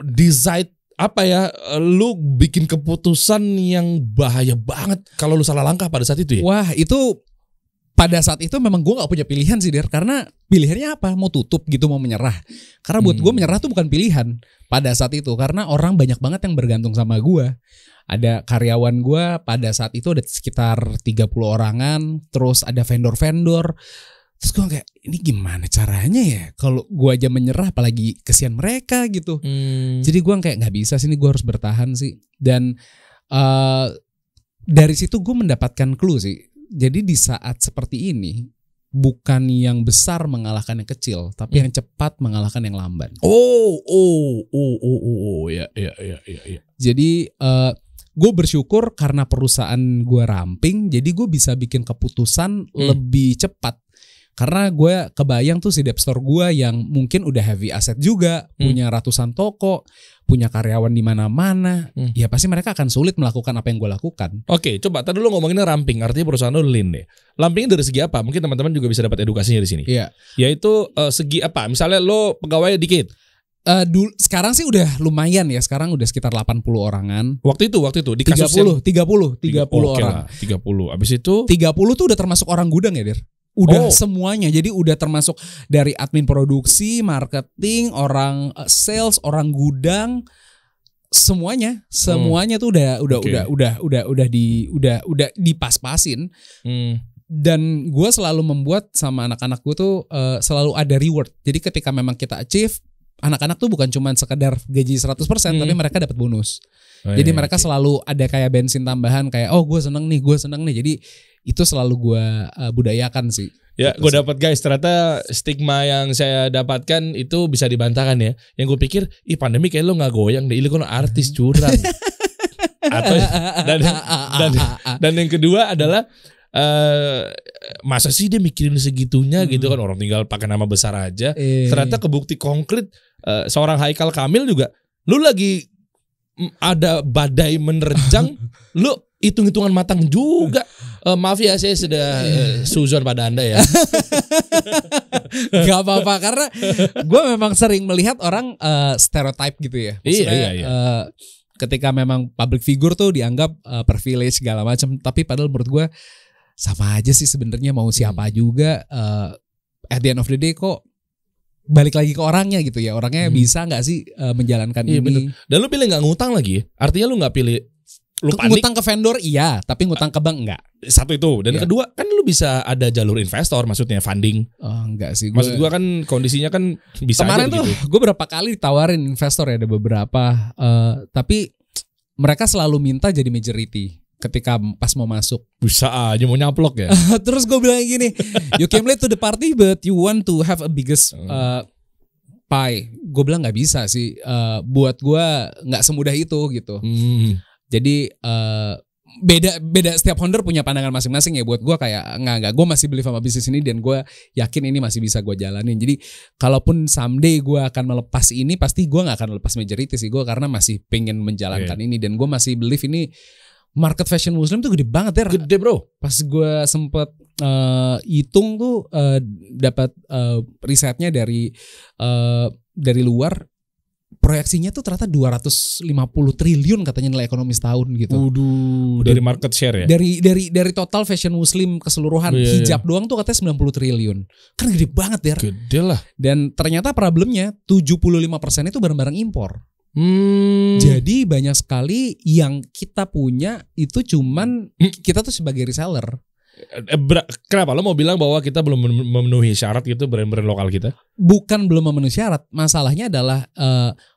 decide apa ya? Lu bikin keputusan yang bahaya banget kalau lu salah langkah pada saat itu ya. Wah itu pada saat itu memang gue gak punya pilihan sih Der. Karena pilihannya apa? Mau tutup gitu, mau menyerah. Karena buat gue menyerah tuh bukan pilihan pada saat itu. Karena orang banyak banget yang bergantung sama gue. Ada karyawan gue pada saat itu ada sekitar 30 orangan. Terus ada vendor-vendor. Terus gue kayak ini gimana caranya ya? Kalau gue aja menyerah apalagi kesian mereka gitu. Jadi gue kayak gak bisa sih, ini gue harus bertahan sih. Dan dari situ gue mendapatkan clue sih. Jadi di saat seperti ini bukan yang besar mengalahkan yang kecil, tapi yang cepat mengalahkan yang lamban. Ya. Jadi gue bersyukur karena perusahaan gue ramping, jadi gue bisa bikin keputusan lebih cepat. Karena gue kebayang tuh si debt store gue yang mungkin udah heavy asset juga, punya ratusan toko, punya karyawan di mana-mana, ya pasti mereka akan sulit melakukan apa yang gue lakukan. Oke, coba tadi dulu ngomonginnya ramping, artinya perusahaan lu lean deh. Rampingnya dari segi apa? Mungkin teman-teman juga bisa dapat edukasinya di sini. Iya. Yaitu segi apa? Misalnya lo pegawai dikit. Sekarang sih udah lumayan ya, sekarang udah sekitar 80 orangan. Waktu itu di kasus 30 orang. 30. Abis itu 30 tuh udah termasuk orang gudang ya, Der? Udah semuanya. Jadi udah termasuk dari admin produksi, marketing, orang sales, orang gudang, semuanya tuh udah dipas-pasin. Dan gue selalu membuat sama anak-anak gue tuh selalu ada reward. Jadi ketika memang kita achieve, anak-anak tuh bukan cuma sekedar gaji 100%, tapi mereka dapat bonus. Jadi mereka selalu ada kayak bensin tambahan, kayak gue seneng nih. Jadi itu selalu gue budayakan sih. Ya, gue dapat guys, ternyata stigma yang saya dapatkan itu bisa dibantahkan ya. Yang gue pikir, pandemi kayak lo nggak goyang deh, lo kan artis curang. Atau dan yang kedua adalah masa sih dia mikirin segitunya gitu kan, orang tinggal pakai nama besar aja. Ternyata kebukti konkret seorang Haikal Kamil juga, lu lagi ada badai menerjang, lu hitung-hitungan matang juga. Maaf ya, saya sudah suzon pada Anda ya. Gak apa-apa, karena gue memang sering melihat orang stereotype gitu ya. Maksudnya, iya. Ketika memang public figure tuh dianggap privilege segala macam, tapi padahal menurut gue sama aja sih sebenarnya, mau siapa juga. At the end of the day kok balik lagi ke orangnya gitu ya. Orangnya bisa nggak sih menjalankan ini? Bener. Dan lu pilih nggak ngutang lagi? Artinya lu nggak pilih lu panik. Ngutang ke vendor iya, tapi ngutang ke bank enggak. Satu itu. Dan kedua kan lu bisa ada jalur investor, maksudnya funding. Enggak sih. Maksud gua kan kondisinya kan bisa kemarin aja begitu. Tuh gue berapa kali ditawarin investor ya, ada beberapa. Tapi mereka selalu minta jadi majority ketika pas mau masuk. Bisa aja mau nyaplok ya. Terus gue bilang gini, you came late to the party but you want to have a biggest pie. Gue bilang nggak bisa sih. Buat gue nggak semudah itu gitu. Jadi beda setiap founder punya pandangan masing-masing ya. Buat gue kayak nggak. Gue masih beli sama bisnis ini dan gue yakin ini masih bisa gue jalanin. Jadi kalaupun someday gue akan melepas ini, pasti gue nggak akan lepas majority sih gue, karena masih pengen menjalankan ini dan gue masih believe ini. Market fashion muslim tuh gede banget ya. Gede bro. Pas gue sempet hitung tuh dapat risetnya dari luar, proyeksinya tuh ternyata 250 triliun katanya nilai ekonomi setahun gitu. Dari market share ya. Dari total fashion muslim keseluruhan, hijab doang tuh katanya 90 triliun. Kan gede banget ya. Gede lah. Dan ternyata problemnya 75% itu barang-barang impor. Jadi banyak sekali yang kita punya itu cuman kita tuh sebagai reseller. Kenapa lo mau bilang bahwa kita belum memenuhi syarat gitu brand-brand lokal kita? Bukan belum memenuhi syarat, masalahnya adalah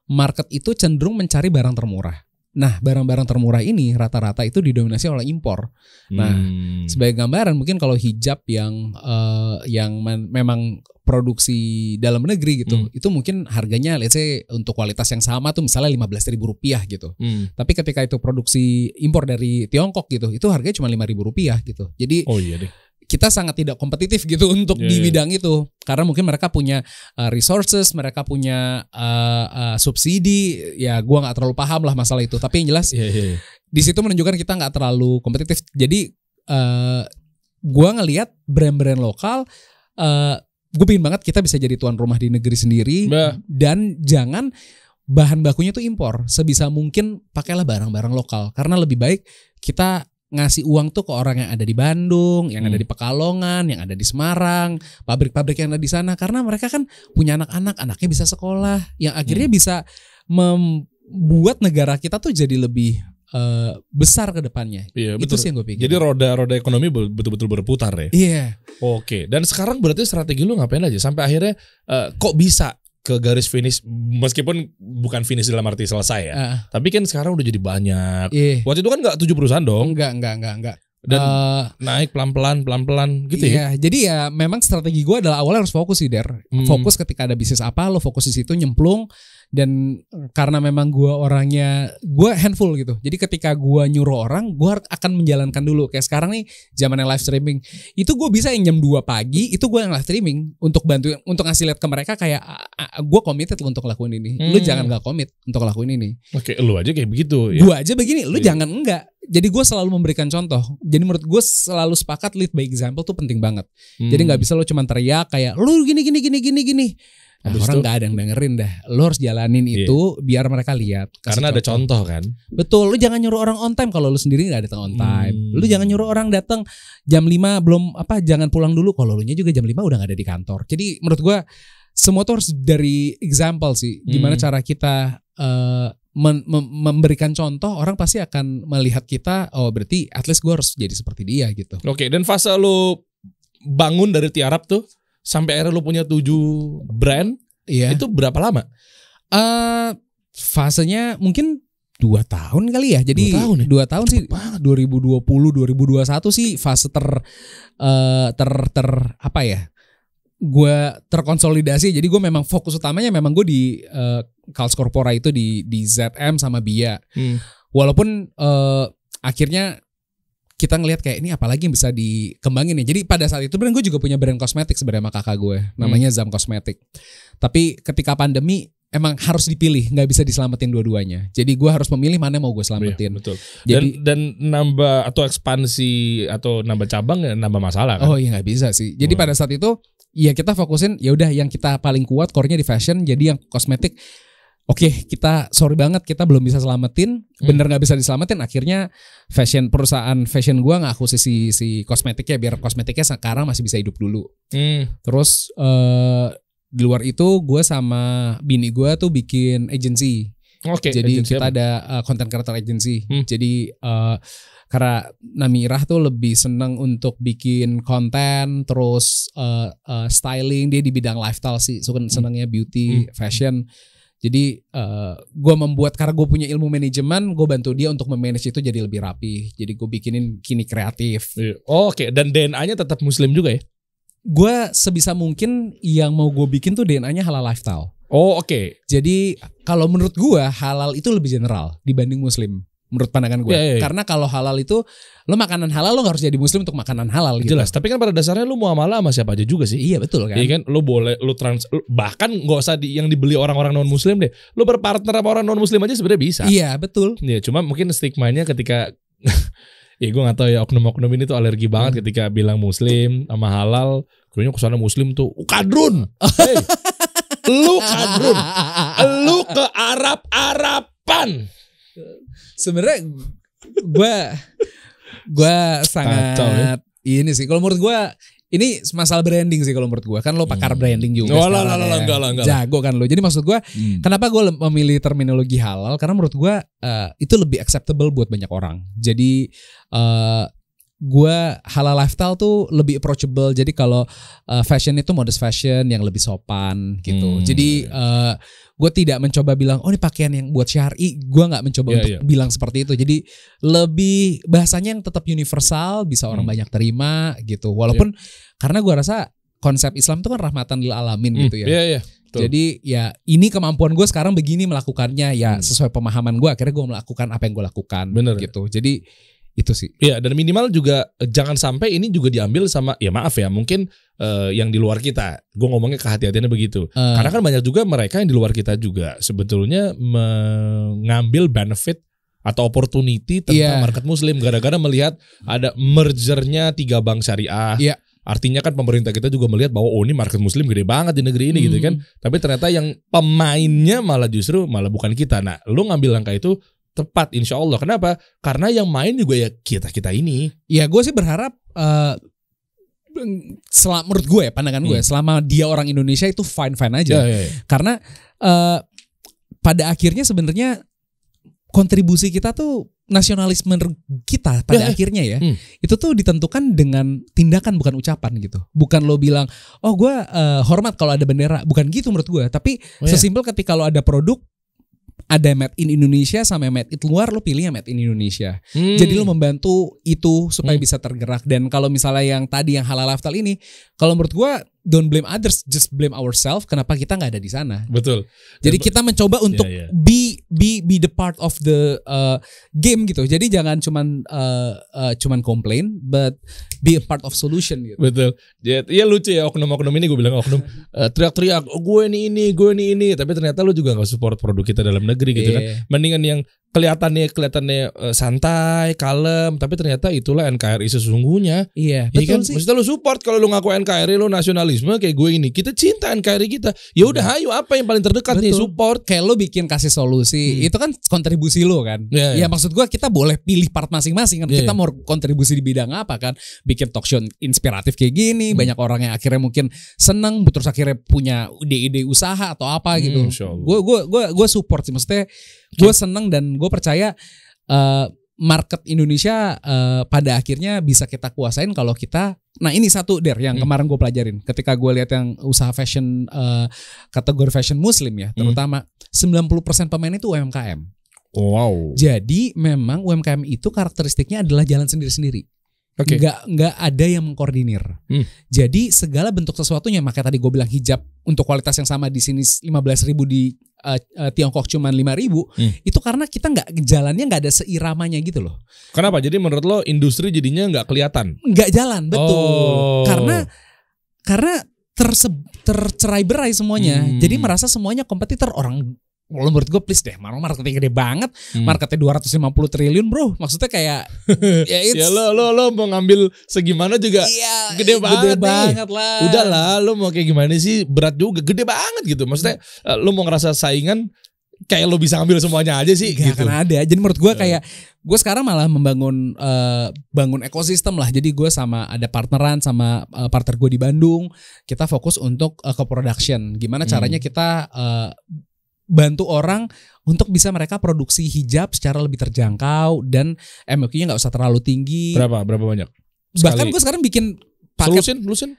market itu cenderung mencari barang termurah. Nah, barang-barang termurah ini rata-rata itu didominasi oleh impor. Nah, sebagai gambaran mungkin kalau hijab yang memang produksi dalam negeri gitu, itu mungkin harganya let's say untuk kualitas yang sama tuh misalnya Rp15.000 gitu. Tapi ketika itu produksi impor dari Tiongkok gitu, itu harganya cuma Rp5.000 gitu. Jadi kita sangat tidak kompetitif gitu untuk di bidang itu, karena mungkin mereka punya resources, mereka punya subsidi. Ya, gua nggak terlalu paham lah masalah itu. Tapi yang jelas di situ menunjukkan kita nggak terlalu kompetitif. Jadi gua ngelihat brand-brand lokal, gue pengen banget kita bisa jadi tuan rumah di negeri sendiri dan jangan bahan bakunya tuh impor. Sebisa mungkin pakailah barang-barang lokal, karena lebih baik kita ngasih uang tuh ke orang yang ada di Bandung, yang ada di Pekalongan, yang ada di Semarang, pabrik-pabrik yang ada di sana, karena mereka kan punya anak-anak, anaknya bisa sekolah, yang akhirnya bisa membuat negara kita tuh jadi lebih besar ke depannya. Iya, itu betul. sih yang gue pikir. Jadi roda ekonomi betul-betul berputar ya. Iya. Oke. Dan sekarang berarti strategi lu ngapain aja sampai akhirnya kok bisa ke garis finish, meskipun bukan finish dalam arti selesai ya. Tapi kan sekarang udah jadi banyak. Waktu itu kan nggak 7 perusahaan dong. Enggak. Dan naik pelan-pelan gitu ya. Jadi ya memang strategi gue adalah awalnya harus fokus sih, fokus ketika ada bisnis apa lo fokus di situ, nyemplung. Dan karena memang gue orangnya, gue handful gitu. Jadi ketika gue nyuruh orang, gue akan menjalankan dulu. Kayak sekarang nih zamannya live streaming, itu gue bisa yang jam 2 pagi itu gue yang live streaming untuk bantu, untuk ngasih lihat ke mereka kayak gue committed lo untuk lakuin ini. Lu jangan gak commit untuk lakuin ini. Oke, lu aja kayak begitu ya. Gue aja begini, lu jangan enggak. Jadi gue selalu memberikan contoh. Jadi menurut gue selalu sepakat lead by example tuh penting banget. Jadi nggak bisa lo cuma teriak kayak lu gini. Nah, orang gak ada yang dengerin dah. Lo harus jalanin itu biar mereka lihat. Karena ada contoh kan. Betul. Lu jangan nyuruh orang on time kalau lu sendiri gak datang on time. Lu jangan nyuruh orang datang jam 5 belum jangan pulang dulu kalau lu nya juga jam 5 udah gak ada di kantor. Jadi menurut gua semua tuh harus dari example sih. Gimana cara kita memberikan contoh, orang pasti akan melihat kita, oh berarti at least gua harus jadi seperti dia gitu. Oke, dan fase lu bangun dari tiarap tuh sampai akhirnya lu punya 7 brand, itu berapa lama? Fasenya mungkin 2 tahun kali ya. Jadi 2 tahun sih. 2020, 2021 sih fase apa ya? Gue terkonsolidasi. Jadi gue memang fokus utamanya memang gue di Kals Corpora itu di ZM sama Bia. Walaupun akhirnya kita ngelihat kayak ini apalagi yang bisa dikembangin nih. Jadi pada saat itu gue juga punya brand kosmetik sebenarnya sama kakak gue, namanya Zam Kosmetik. Tapi ketika pandemi emang harus dipilih, nggak bisa diselamatin dua-duanya. Jadi gue harus memilih mana yang mau gue selamatin. Betul. Jadi dan nambah atau ekspansi atau nambah cabang ya nambah masalah kan? Oh iya nggak bisa sih. Jadi pada saat itu ya kita fokusin ya udah yang kita paling kuat core-nya di fashion. Jadi yang kosmetik oke, kita sorry banget kita belum bisa selamatin, bener nggak bisa diselamatin. Akhirnya perusahaan fashion gua ngakuisisi si kosmetiknya biar kosmetiknya sekarang masih bisa hidup dulu. Terus di luar itu gua sama bini gua tuh bikin agency. Jadi kita ada content creator agency. Jadi karena Namirah tuh lebih seneng untuk bikin konten, terus styling, dia di bidang lifestyle sih, senengnya beauty, fashion. Jadi gue membuat, karena gue punya ilmu manajemen, gue bantu dia untuk memanage itu jadi lebih rapi. Jadi gue bikinin Kini Kreatif. Oke. Dan DNA-nya tetap muslim juga ya? Gue sebisa mungkin yang mau gue bikin tuh DNA-nya halal lifestyle. Oke. Jadi kalau menurut gue halal itu lebih general dibanding muslim. Menurut pandangan gue. Karena kalau halal itu lo makanan halal, lo gak harus jadi muslim untuk makanan halal gitu. Jelas, tapi kan pada dasarnya lo muamalah sama siapa aja juga sih. Iya betul kan. Iya kan, lo boleh bahkan gak usah yang dibeli orang-orang non muslim deh. Lo berpartner sama orang non muslim aja sebenarnya bisa. Iya betul. Iya, cuma mungkin stigmanya ketika ya gue gak tahu ya, oknum-oknum ini tuh alergi banget ketika bilang muslim sama halal. Kayaknya kesana muslim tuh kadrun. Hey, lu kadrun. Lu ke Arab-Araban. Sebenarnya gue sangat ini sih kalau menurut gue ini masalah branding sih kalau menurut gue, kan lo pakar branding juga. Enggak. Jago kan lo. Jadi maksud gue kenapa gue memilih terminologi halal, karena menurut gue itu lebih acceptable buat banyak orang. Jadi gue halal lifestyle tuh lebih approachable. Jadi kalau fashion itu modest fashion yang lebih sopan gitu. Jadi gue tidak mencoba bilang ini pakaian yang buat syar'i. Gue nggak mencoba untuk bilang seperti itu. Jadi lebih bahasanya yang tetap universal, bisa orang banyak terima gitu. Walaupun karena gue rasa konsep Islam itu kan rahmatan lil alamin gitu ya. Jadi ya ini kemampuan gue sekarang begini melakukannya ya sesuai pemahaman gue. Akhirnya gue melakukan apa yang gue lakukan. Bener gitu. Jadi itu sih. Iya, dan minimal juga jangan sampai ini juga diambil sama, ya maaf ya, mungkin yang di luar kita. Gue ngomongnya kehati-hatiannya begitu. Karena kan banyak juga mereka yang di luar kita juga sebetulnya mengambil benefit atau opportunity tentang market muslim gara-gara melihat ada mergernya 3 bank syariah. Iya. Artinya kan pemerintah kita juga melihat bahwa ini market muslim gede banget di negeri ini gitu kan. Tapi ternyata yang pemainnya malah bukan kita. Nah, lu ngambil langkah itu tepat insya Allah. Kenapa? Karena yang main juga ya kita ini. Ya gue sih berharap menurut gue ya, pandangan gue selama dia orang Indonesia itu fine aja. Karena pada akhirnya sebenarnya kontribusi kita tuh nasionalisme kita pada akhirnya ya itu tuh ditentukan dengan tindakan bukan ucapan gitu. Bukan lo bilang gue hormat kalau ada bendera, bukan gitu menurut gue. Tapi sesimpel ketika lo ada produk ada made in Indonesia sama made in luar, lo pilih yang made in Indonesia. Jadi lo membantu itu supaya bisa tergerak. Dan kalau misalnya yang tadi yang halal lifestyle ini, kalau menurut gue don't blame others, just blame ourselves. Kenapa kita nggak ada di sana? Betul. Jadi kita mencoba untuk be the part of the game gitu. Jadi jangan cuman complain, but be a part of solution gitu. Betul. Iya lucu ya oknum-oknum ini, gue bilang oknum teriak-teriak, gue ini. Tapi ternyata lu juga nggak support produk kita dalam negeri gitu kan. Mendingan yang kelihatannya santai, kalem, tapi ternyata itulah NKRI sesungguhnya. Iya, betul kan? Sih. Maksudnya lu support kalau lu ngaku NKRI, lu nasionalisme kayak gue ini. Kita cinta NKRI kita. Ya udah, ayo apa yang paling terdekat nih, support. Kayak lu bikin kasih solusi, itu kan kontribusi lu kan. Ya maksud gue kita boleh pilih part masing-masing kan. Kita mau kontribusi di bidang apa kan? Bikin talk show inspiratif kayak gini, banyak orang yang akhirnya mungkin seneng, terus akhirnya punya ide-ide usaha atau apa gitu. Gue support sih, maksudnya gue seneng dan gue percaya market Indonesia pada akhirnya bisa kita kuasain kalau kita. Nah ini satu yang kemarin gue pelajarin ketika gue lihat yang usaha fashion kategori fashion muslim ya, terutama 90% pemain itu UMKM. Wow. Jadi memang UMKM itu karakteristiknya adalah jalan sendiri-sendiri. Nggak ada yang mengkoordinir. Jadi segala bentuk sesuatunya, makanya tadi gue bilang hijab untuk kualitas yang sama di sini 15.000 di Tiongkok cuman 5.000, itu karena kita jalannya nggak ada seiramanya gitu loh. Kenapa? Jadi menurut lo industri jadinya nggak kelihatan? Nggak jalan, betul. Karena tercerai-berai semuanya. Jadi merasa semuanya kompetitor. Menurut gue please deh, marketnya gede banget, marketnya 250 triliun bro, maksudnya kayak ya lo mau ngambil segimana juga gede banget lah. Udahlah, lo mau kayak gimana sih, berat juga, gede banget gitu. Maksudnya lo mau ngerasa saingan kayak lo bisa ngambil semuanya aja sih. Gak gitu. akan ada. Jadi menurut gue kayak gue sekarang malah membangun bangun ekosistem lah. Jadi gue ada partneran sama partner gue di Bandung. Kita fokus untuk ke production. Gimana caranya kita bantu orang untuk bisa mereka produksi hijab secara lebih terjangkau dan MOQ-nya nggak usah terlalu tinggi. Berapa banyak? Bahkan gue sekarang bikin paket Solution?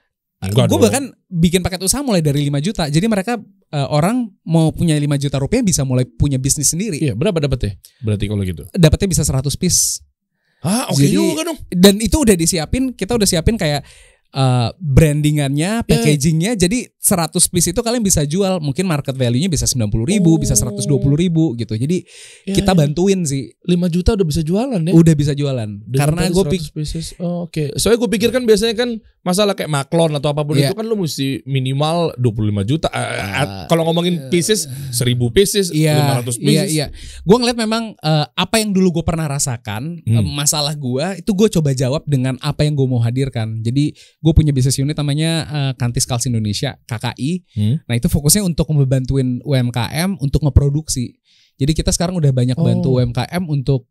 Gue bahkan bikin paket usaha mulai dari 5 juta. Jadi mereka orang mau punya 5 juta rupiah bisa mulai punya bisnis sendiri. Iya, berapa dapetnya? Berarti kalau gitu? Dapetnya bisa 100 piece. Oke juga dong. Dan itu udah disiapin, kita udah siapin kayak brandingannya, packagingnya, jadi 100 piece itu kalian bisa jual, mungkin market value-nya bisa 90.000, bisa 120.000 gitu. Jadi kita bantuin sih. 5 juta udah bisa jualan ya? Udah bisa jualan. Karena gue Oke. Soalnya gue pikir kan biasanya kan masalah kayak maklon atau apapun itu kan lu mesti minimal 25 juta. Kalau ngomongin pieces 1.000 pieces, 500 pieces. Iya. Gue ngeliat memang apa yang dulu gue pernah rasakan, masalah gue itu gue coba jawab dengan apa yang gue mau hadirkan. Jadi gue punya bisnis unit namanya Kantis Kals Indonesia, KKI. Nah itu fokusnya untuk membantuin UMKM untuk ngeproduksi. Jadi kita sekarang udah banyak bantu UMKM untuk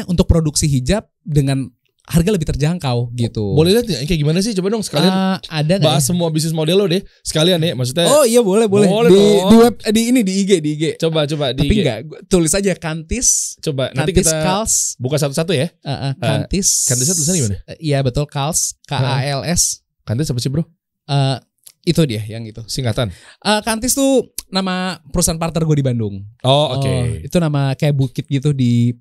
untuk produksi hijab dengan harga lebih terjangkau gitu. Boleh lihat ya kayak gimana sih? Coba dong sekalian Ada nggak bahas ya? semua bisnis model lo deh. Sekalian ya, maksudnya. Oh iya boleh. Boleh Di dong. web di IG. Coba di Tapi IG. enggak, tulis aja Kantis. Coba nanti Kantis kita Kals. buka satu-satu ya. Kantis. Kantisnya tulisannya gimana? Iya betul, Kals. KALS. Kantis apa sih bro? Itu dia yang itu. Singkatan. Kantis tuh nama perusahaan partner gue di Bandung. Oh oke. Itu nama kayak bukit gitu di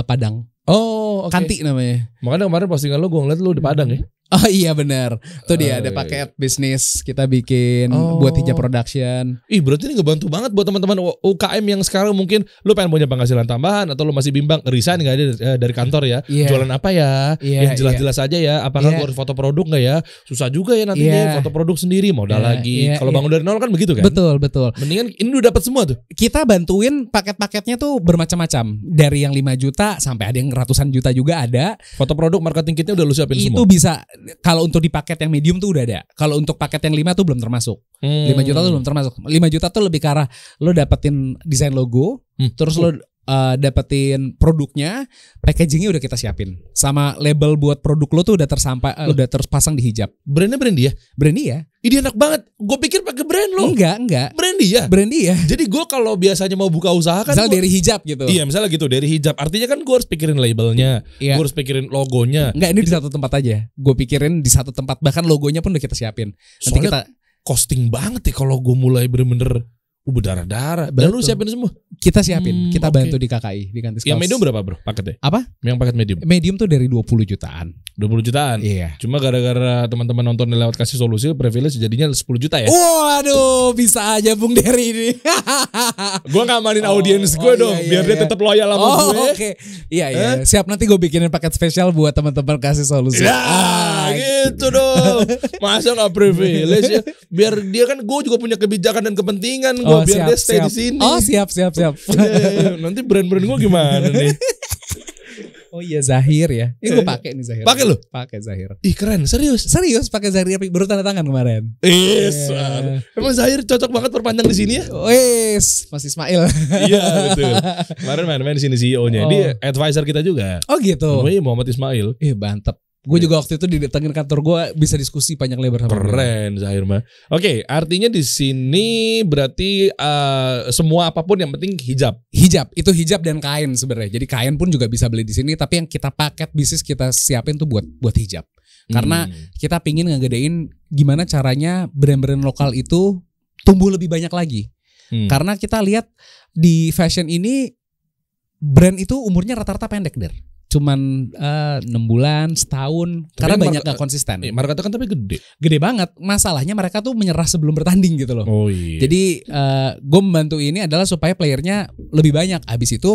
Padang. Oh oke. Kanti namanya. Makanya kemarin postingan lo gue ngeliat lo di Padang ya. Oh iya benar. Tuh dia ada iya. paket bisnis kita bikin buat hijab production. Ih berarti ini ngebantu banget buat teman-teman UKM yang sekarang mungkin lo pengen punya penghasilan tambahan atau lo masih bimbang resign nggak ada dari kantor ya. Iya. Jualan apa ya? Iya, Yang jelas-jelas aja ya. Apakah Iya. gue harus foto produk nggak ya? Susah juga ya nantinya Iya. foto produk sendiri modal Iya, lagi. iya, Kalau iya. bangun dari nol kan begitu kan? Betul. Mendingan ini udah dapat semua tuh. Kita bantuin paket-paketnya tuh bermacam-macam. Dari yang 5 juta sampai ada yang ratusan juta juga ada. Foto produk marketing kitnya udah lu siapin Itu semua. bisa kalau untuk di paket yang medium tuh udah ada. Kalau untuk paket yang 5 tuh belum termasuk. 5 juta tuh belum termasuk. 5 juta tuh lebih ke arah lo dapetin desain logo, terus lo dapetin produknya, packagingnya udah kita siapin. Sama label buat produk lo tuh udah udah terpasang di hijab. Brandnya brand dia. Brand dia? Ini enak banget. Gue pikir pakai brand lo. Enggak. Brand dia. Brand dia. Jadi gue kalau biasanya mau buka usaha kan Misal gua- dari hijab gitu. Iya misalnya gitu dari hijab. Artinya kan gue harus pikirin labelnya, Iya. gue harus pikirin logonya. Enggak, ini di satu tempat aja. Gue pikirin di satu tempat, bahkan logonya pun udah kita siapin. Nanti Soalnya kita costing banget ya kalau gue mulai bener-bener berdarah-darah. Dan lu Betul. siapin semua. kita siapin, kita Oke. bantu di KKI di Kantis Yang Kaos. medium berapa bro paketnya? Apa? Yang paket medium Medium tuh dari 20 jutaan. 20 jutaan. Iya. Cuma gara-gara teman-teman nonton lewat kasih solusi privilege jadinya 10 juta ya. Waduh, bisa aja Bung Dery ini. Gue ngamanin audiens gue dong iya, biar dia iya. tetap loyal sama gue. Oke. Iya. Siap, nanti gue bikinin paket spesial buat teman-teman kasih solusi. Ya gitu dong. Masa gak privilege ya? Biar dia kan gue juga punya kebijakan dan kepentingan gue biar dia stay di sini. Oh, siap. Iya. Nanti brand-brand gue gimana nih? Oh iya, Zahir ya. Ini gue pakai nih Zahir. Pakai lu? Pakai Zahir. Ih keren serius. Serius pakai Zahir, baru tanda tangan kemarin. Yes. Iya. Emang Zahir cocok banget perpanjang di sini ya? Wes, Mas Ismail. Iya betul. Kemarin main-main di sini CEO-nya. Oh. Dia advisor kita juga. Oh gitu. Namanya Muhammad Ismail. Mantep. Gue juga waktu itu didatengin kantor gue, bisa diskusi panjang lebar sama dia. Keren Zahir mah. Oke, artinya di sini berarti semua apapun yang penting hijab. Hijab, itu hijab dan kain sebenarnya. Jadi kain pun juga bisa beli di sini, tapi yang kita paket bisnis kita siapin tuh buat hijab. Karena kita pingin ngegedein gimana caranya brand-brand lokal itu tumbuh lebih banyak lagi. Karena kita lihat di fashion ini brand itu umurnya rata-rata pendek der. Cuman 6 bulan, setahun. Tapi Karena kan banyak gak konsisten. Marketnya kan tapi gede. Gede banget. Masalahnya mereka tuh menyerah sebelum bertanding gitu loh. Oh iya. Jadi gue membantu ini adalah supaya playernya lebih banyak. Habis itu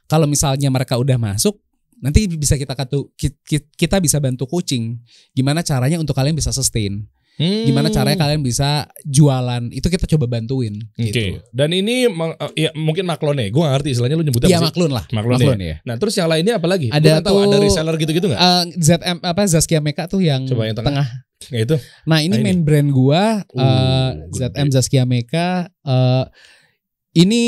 kalau misalnya mereka udah masuk, nanti bisa kita bisa bantu coaching. Gimana caranya untuk kalian bisa sustain. Gimana caranya kalian bisa jualan. Itu kita coba bantuin. Oke. Gitu. Dan ini ya, mungkin maklone. Gue gak ngerti istilahnya lu nyebutnya Iya apa sih? maklun lah. Maklun ya. Nah terus yang lainnya apa lagi? Ada Gua nggak tahu, ada tuh, reseller gitu-gitu gak? ZM Zaskia Meka tuh yang, Coba yang tengah. Ya itu. Nah ini Nah, main brand gua gede. ZM Zaskia Meka. Ini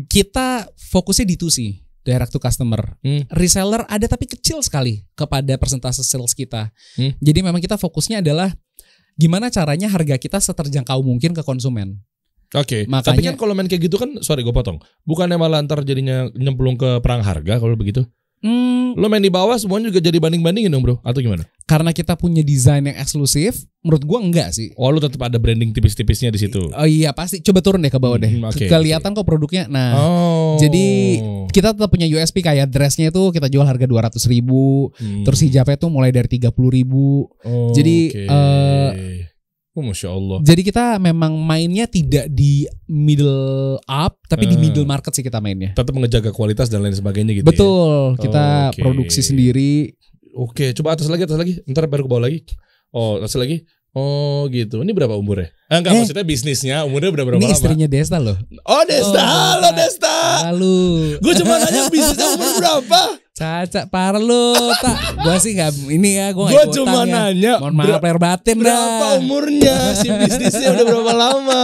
kita fokusnya D2C, direct to customer. Reseller ada tapi kecil sekali kepada persentase sales kita. Jadi memang kita fokusnya adalah gimana caranya harga kita seterjangkau mungkin ke konsumen. Oke. Makanya- Tapi kan kalau main kayak gitu kan, sorry gue potong. Bukannya malah ntar jadinya nyemplung ke perang harga kalau begitu? Lo main di bawah semuanya juga jadi banding-bandingin dong bro? Atau gimana? Karena kita punya desain yang eksklusif, menurut gua enggak sih. Oh lu tetap ada branding tipis-tipisnya di situ. Oh iya pasti, coba turun deh ke bawah deh. Oke, Kelihatan kok produknya. Nah, Oh. jadi kita tetap punya USP kayak dressnya itu kita jual harga 200.000, terus hijabnya tuh mulai dari 30.000. Oh, jadi, Masya Allah. Jadi kita memang mainnya tidak di middle up, tapi di middle market sih kita mainnya. Tetap mengejaga kualitas dan lain sebagainya gitu. Betul, kita Oke. produksi sendiri. Oke, coba atas lagi. Ntar baru ke bawah lagi. Oh, atas lagi. Oh gitu. Ini berapa umurnya? Enggak, maksudnya bisnisnya umurnya berapa Ini lama? istrinya Desta loh. Oh Desta, halo Desta. Lalu Gue cuma nanya bisnisnya umur berapa? Caca parah lu tak. Gua sih gak ini ya, gua Gue gak cuma ikutan ya. nanya Mohon maaf lahir batin berapa dah. umurnya si bisnisnya udah berapa lama?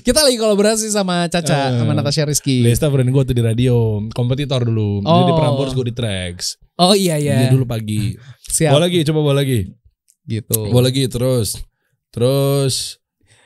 Kita lagi kolaborasi sama Caca sama Natasha Rizky. Desta friend gue tuh di radio, kompetitor dulu. Jadi di Prambors, gue di Trax. Oh iya Dia dulu pagi. Siap. Bawa lagi. Gitu. Bawa lagi terus.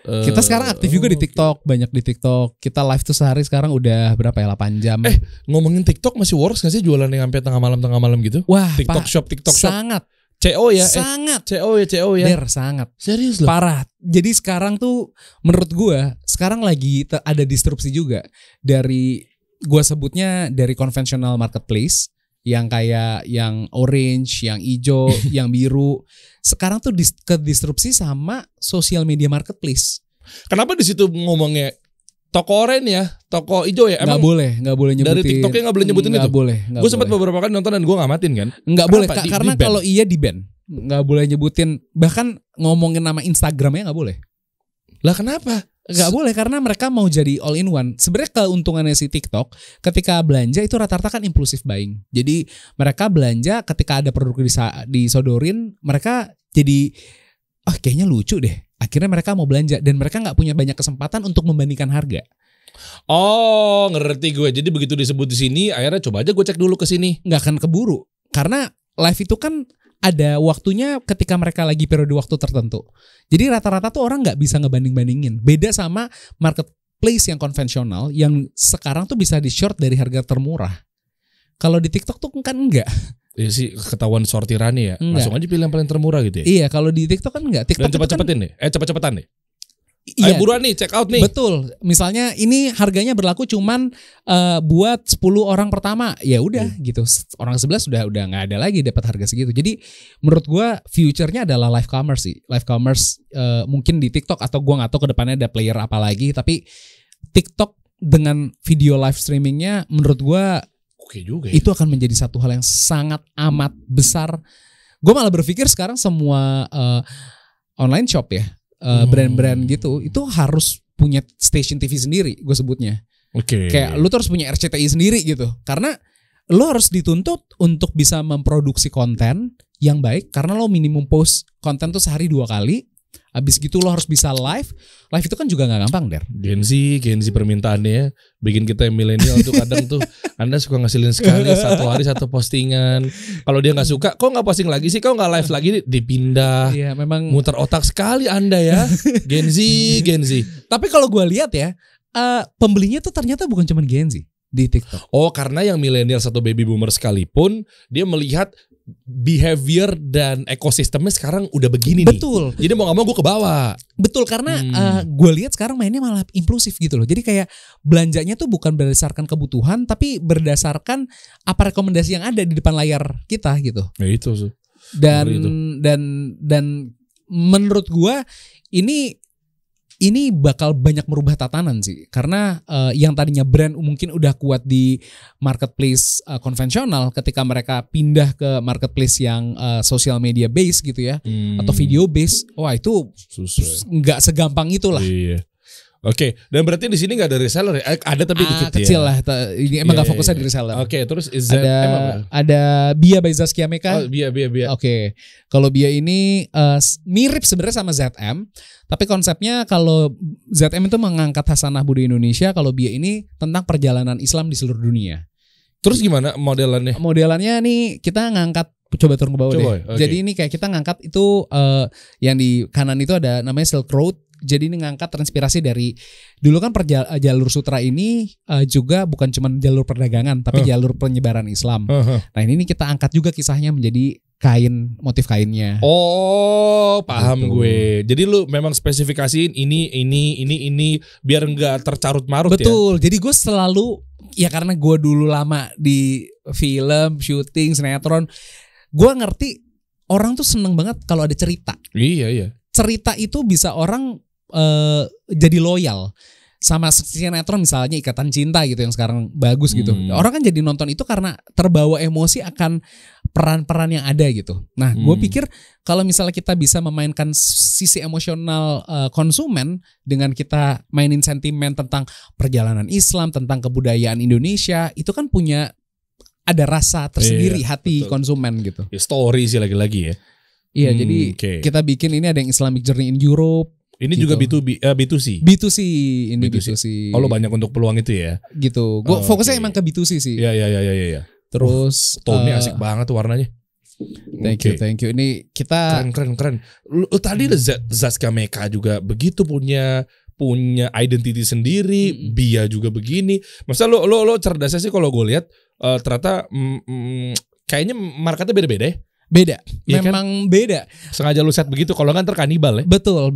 Kita sekarang aktif juga di TikTok, banyak di TikTok. Kita live tuh sehari sekarang udah berapa ya? 8 jam. Ngomongin TikTok masih works gak sih jualan yang sampai tengah malam gitu? Wah, TikTok Pak, shop. sangat. CO ya? Sangat. CO ya? Der, sangat. Serius loh? Parah. Jadi sekarang tuh menurut gua sekarang lagi ada disrupsi juga dari gua sebutnya dari konvensional marketplace yang kayak yang orange, yang hijau, yang biru. Sekarang tuh ke disrupsi sama social media marketplace. Kenapa di situ ngomongnya toko oranye ya, toko hijau ya? Nggak boleh nyebutin. Dari TikToknya nggak boleh nyebutin itu? Nggak boleh. Gue sempat beberapa kali nonton dan gue ngamatin kan. Nggak boleh, Kenapa? karena Di-ban? kalau iya di-ban. Nggak boleh nyebutin, bahkan ngomongin nama Instagramnya nggak boleh. Lah kenapa? Nggak boleh karena mereka mau jadi all in one. Sebenarnya keuntungannya si TikTok ketika belanja itu rata-rata kan impulsive buying. Jadi mereka belanja ketika ada produk disodorin, mereka jadi kayaknya lucu deh. Akhirnya mereka mau belanja dan mereka nggak punya banyak kesempatan untuk membandingkan harga. Oh, ngerti gue. Jadi begitu disebut di sini, akhirnya coba aja gue cek dulu ke sini. Nggak akan keburu karena live itu kan ada waktunya ketika mereka lagi periode waktu tertentu. Jadi rata-rata tuh orang nggak bisa ngebanding-bandingin. Beda sama marketplace yang konvensional yang sekarang tuh bisa di short dari harga termurah. Kalau di TikTok tuh kan enggak. Ya sih ketahuan sortirannya ya. Enggak. Langsung aja pilih yang paling termurah gitu ya. Iya, kalau di TikTok kan enggak. TikTok Dan cepet-cepetin nih. Cepet-cepetan nih. Iya. Ayo buruan nih, check out nih. Betul. Misalnya ini harganya berlaku cuman buat 10 orang pertama. Ya udah gitu. Orang 11 udah nggak ada lagi dapat harga segitu. Jadi menurut gua future-nya adalah live commerce sih. Live commerce mungkin di TikTok atau gua nggak tahu ke depannya ada player apa lagi, tapi TikTok dengan video live streamingnya menurut gua Oke juga ya. itu akan menjadi satu hal yang sangat amat besar. Gue malah berpikir sekarang semua online shop ya, brand-brand gitu, itu harus punya station TV sendiri, gue sebutnya. Oke. Kayak lu tuh harus punya RCTI sendiri gitu, karena lu harus dituntut untuk bisa memproduksi konten yang baik, karena lo minimum post konten tuh sehari 2 kali. Abis gitu lo harus bisa live. Live itu kan juga gak gampang, Der. Gen Z permintaannya bikin kita yang milenial tuh kadang tuh Anda suka ngasilin sekali satu hari satu postingan. Kalau dia nggak suka, kok nggak posting lagi sih? Kok nggak live lagi? Dipindah. Iya, memang Muter otak sekali Anda ya, Gen Z. Tapi kalau gue lihat ya, pembelinya tuh ternyata bukan cuma Gen Z di TikTok. Oh, karena yang milenial atau baby boomer sekalipun dia melihat behavior dan ekosistemnya sekarang udah begini nih. Betul. Jadi mau gak mau gue ke bawah. Betul, karena gue lihat sekarang mainnya malah impulsif gitu loh. Jadi kayak belanjanya tuh bukan berdasarkan kebutuhan, tapi berdasarkan apa rekomendasi yang ada di depan layar kita gitu. Ya itu sih. Dan menurut gue ini bakal banyak merubah tatanan sih, karena yang tadinya brand mungkin udah kuat di marketplace konvensional, ketika mereka pindah ke marketplace yang social media base gitu ya, atau video base, wah itu susah. nggak segampang itulah. Iya. Oke, dan berarti di sini nggak ada reseller ya? Ada tapi dikit kecil ya. lah. Ini emang nggak fokusnya di reseller. Oke, terus ada Bia by Zaskia Meka. Oh, Bia. Oke, kalau Bia ini mirip sebenarnya sama ZM, tapi konsepnya kalau ZM itu mengangkat Hasanah Budi Indonesia, kalau Bia ini tentang perjalanan Islam di seluruh dunia. Terus gimana modelannya? Modelannya nih kita ngangkat, coba turun ke bawah deh. Okay. Jadi ini kayak kita ngangkat itu yang di kanan itu ada namanya Silk Road. Jadi ini ngangkat transpirasi dari dulu kan jalur sutra ini juga bukan cuma jalur perdagangan, tapi jalur penyebaran Islam. Nah ini kita angkat juga kisahnya menjadi kain, motif kainnya. Oh, paham Gitu. gue. Jadi lu memang spesifikasiin ini biar nggak tercarut marut. Betul. Jadi gue selalu, ya karena gue dulu lama di film, syuting, sinetron, gue ngerti orang tuh seneng banget kalau ada cerita. Iya. Cerita itu bisa orang jadi loyal sama sinetron, misalnya Ikatan Cinta gitu yang sekarang bagus gitu. Orang kan jadi nonton itu karena terbawa emosi akan peran-peran yang ada gitu. Nah, gue pikir kalau misalnya kita bisa memainkan sisi emosional konsumen dengan kita mainin sentimen tentang perjalanan Islam, tentang kebudayaan Indonesia, itu kan punya ada rasa tersendiri hati betul. Konsumen gitu. Ya, story sih lagi-lagi ya. Iya, jadi kita bikin ini ada yang Islamic Journey in Europe. Ini gitu. juga B2C. B2C ini B2C. Oh, lo banyak untuk peluang itu ya. Gitu. Gue fokusnya emang ke B2C sih. Iya. Terus tone-nya asik banget tuh warnanya. Thank you. Ini kita keren. Lu tadi ada Zazka Meka juga begitu punya identity sendiri, Bia juga begini. Masa lo cerdasnya sih kalau gue lihat ternyata kayaknya marketnya beda-beda ya. beda, Iya memang beda. Sengaja lu set begitu kalau nggak ntar kanibal ya. Betul.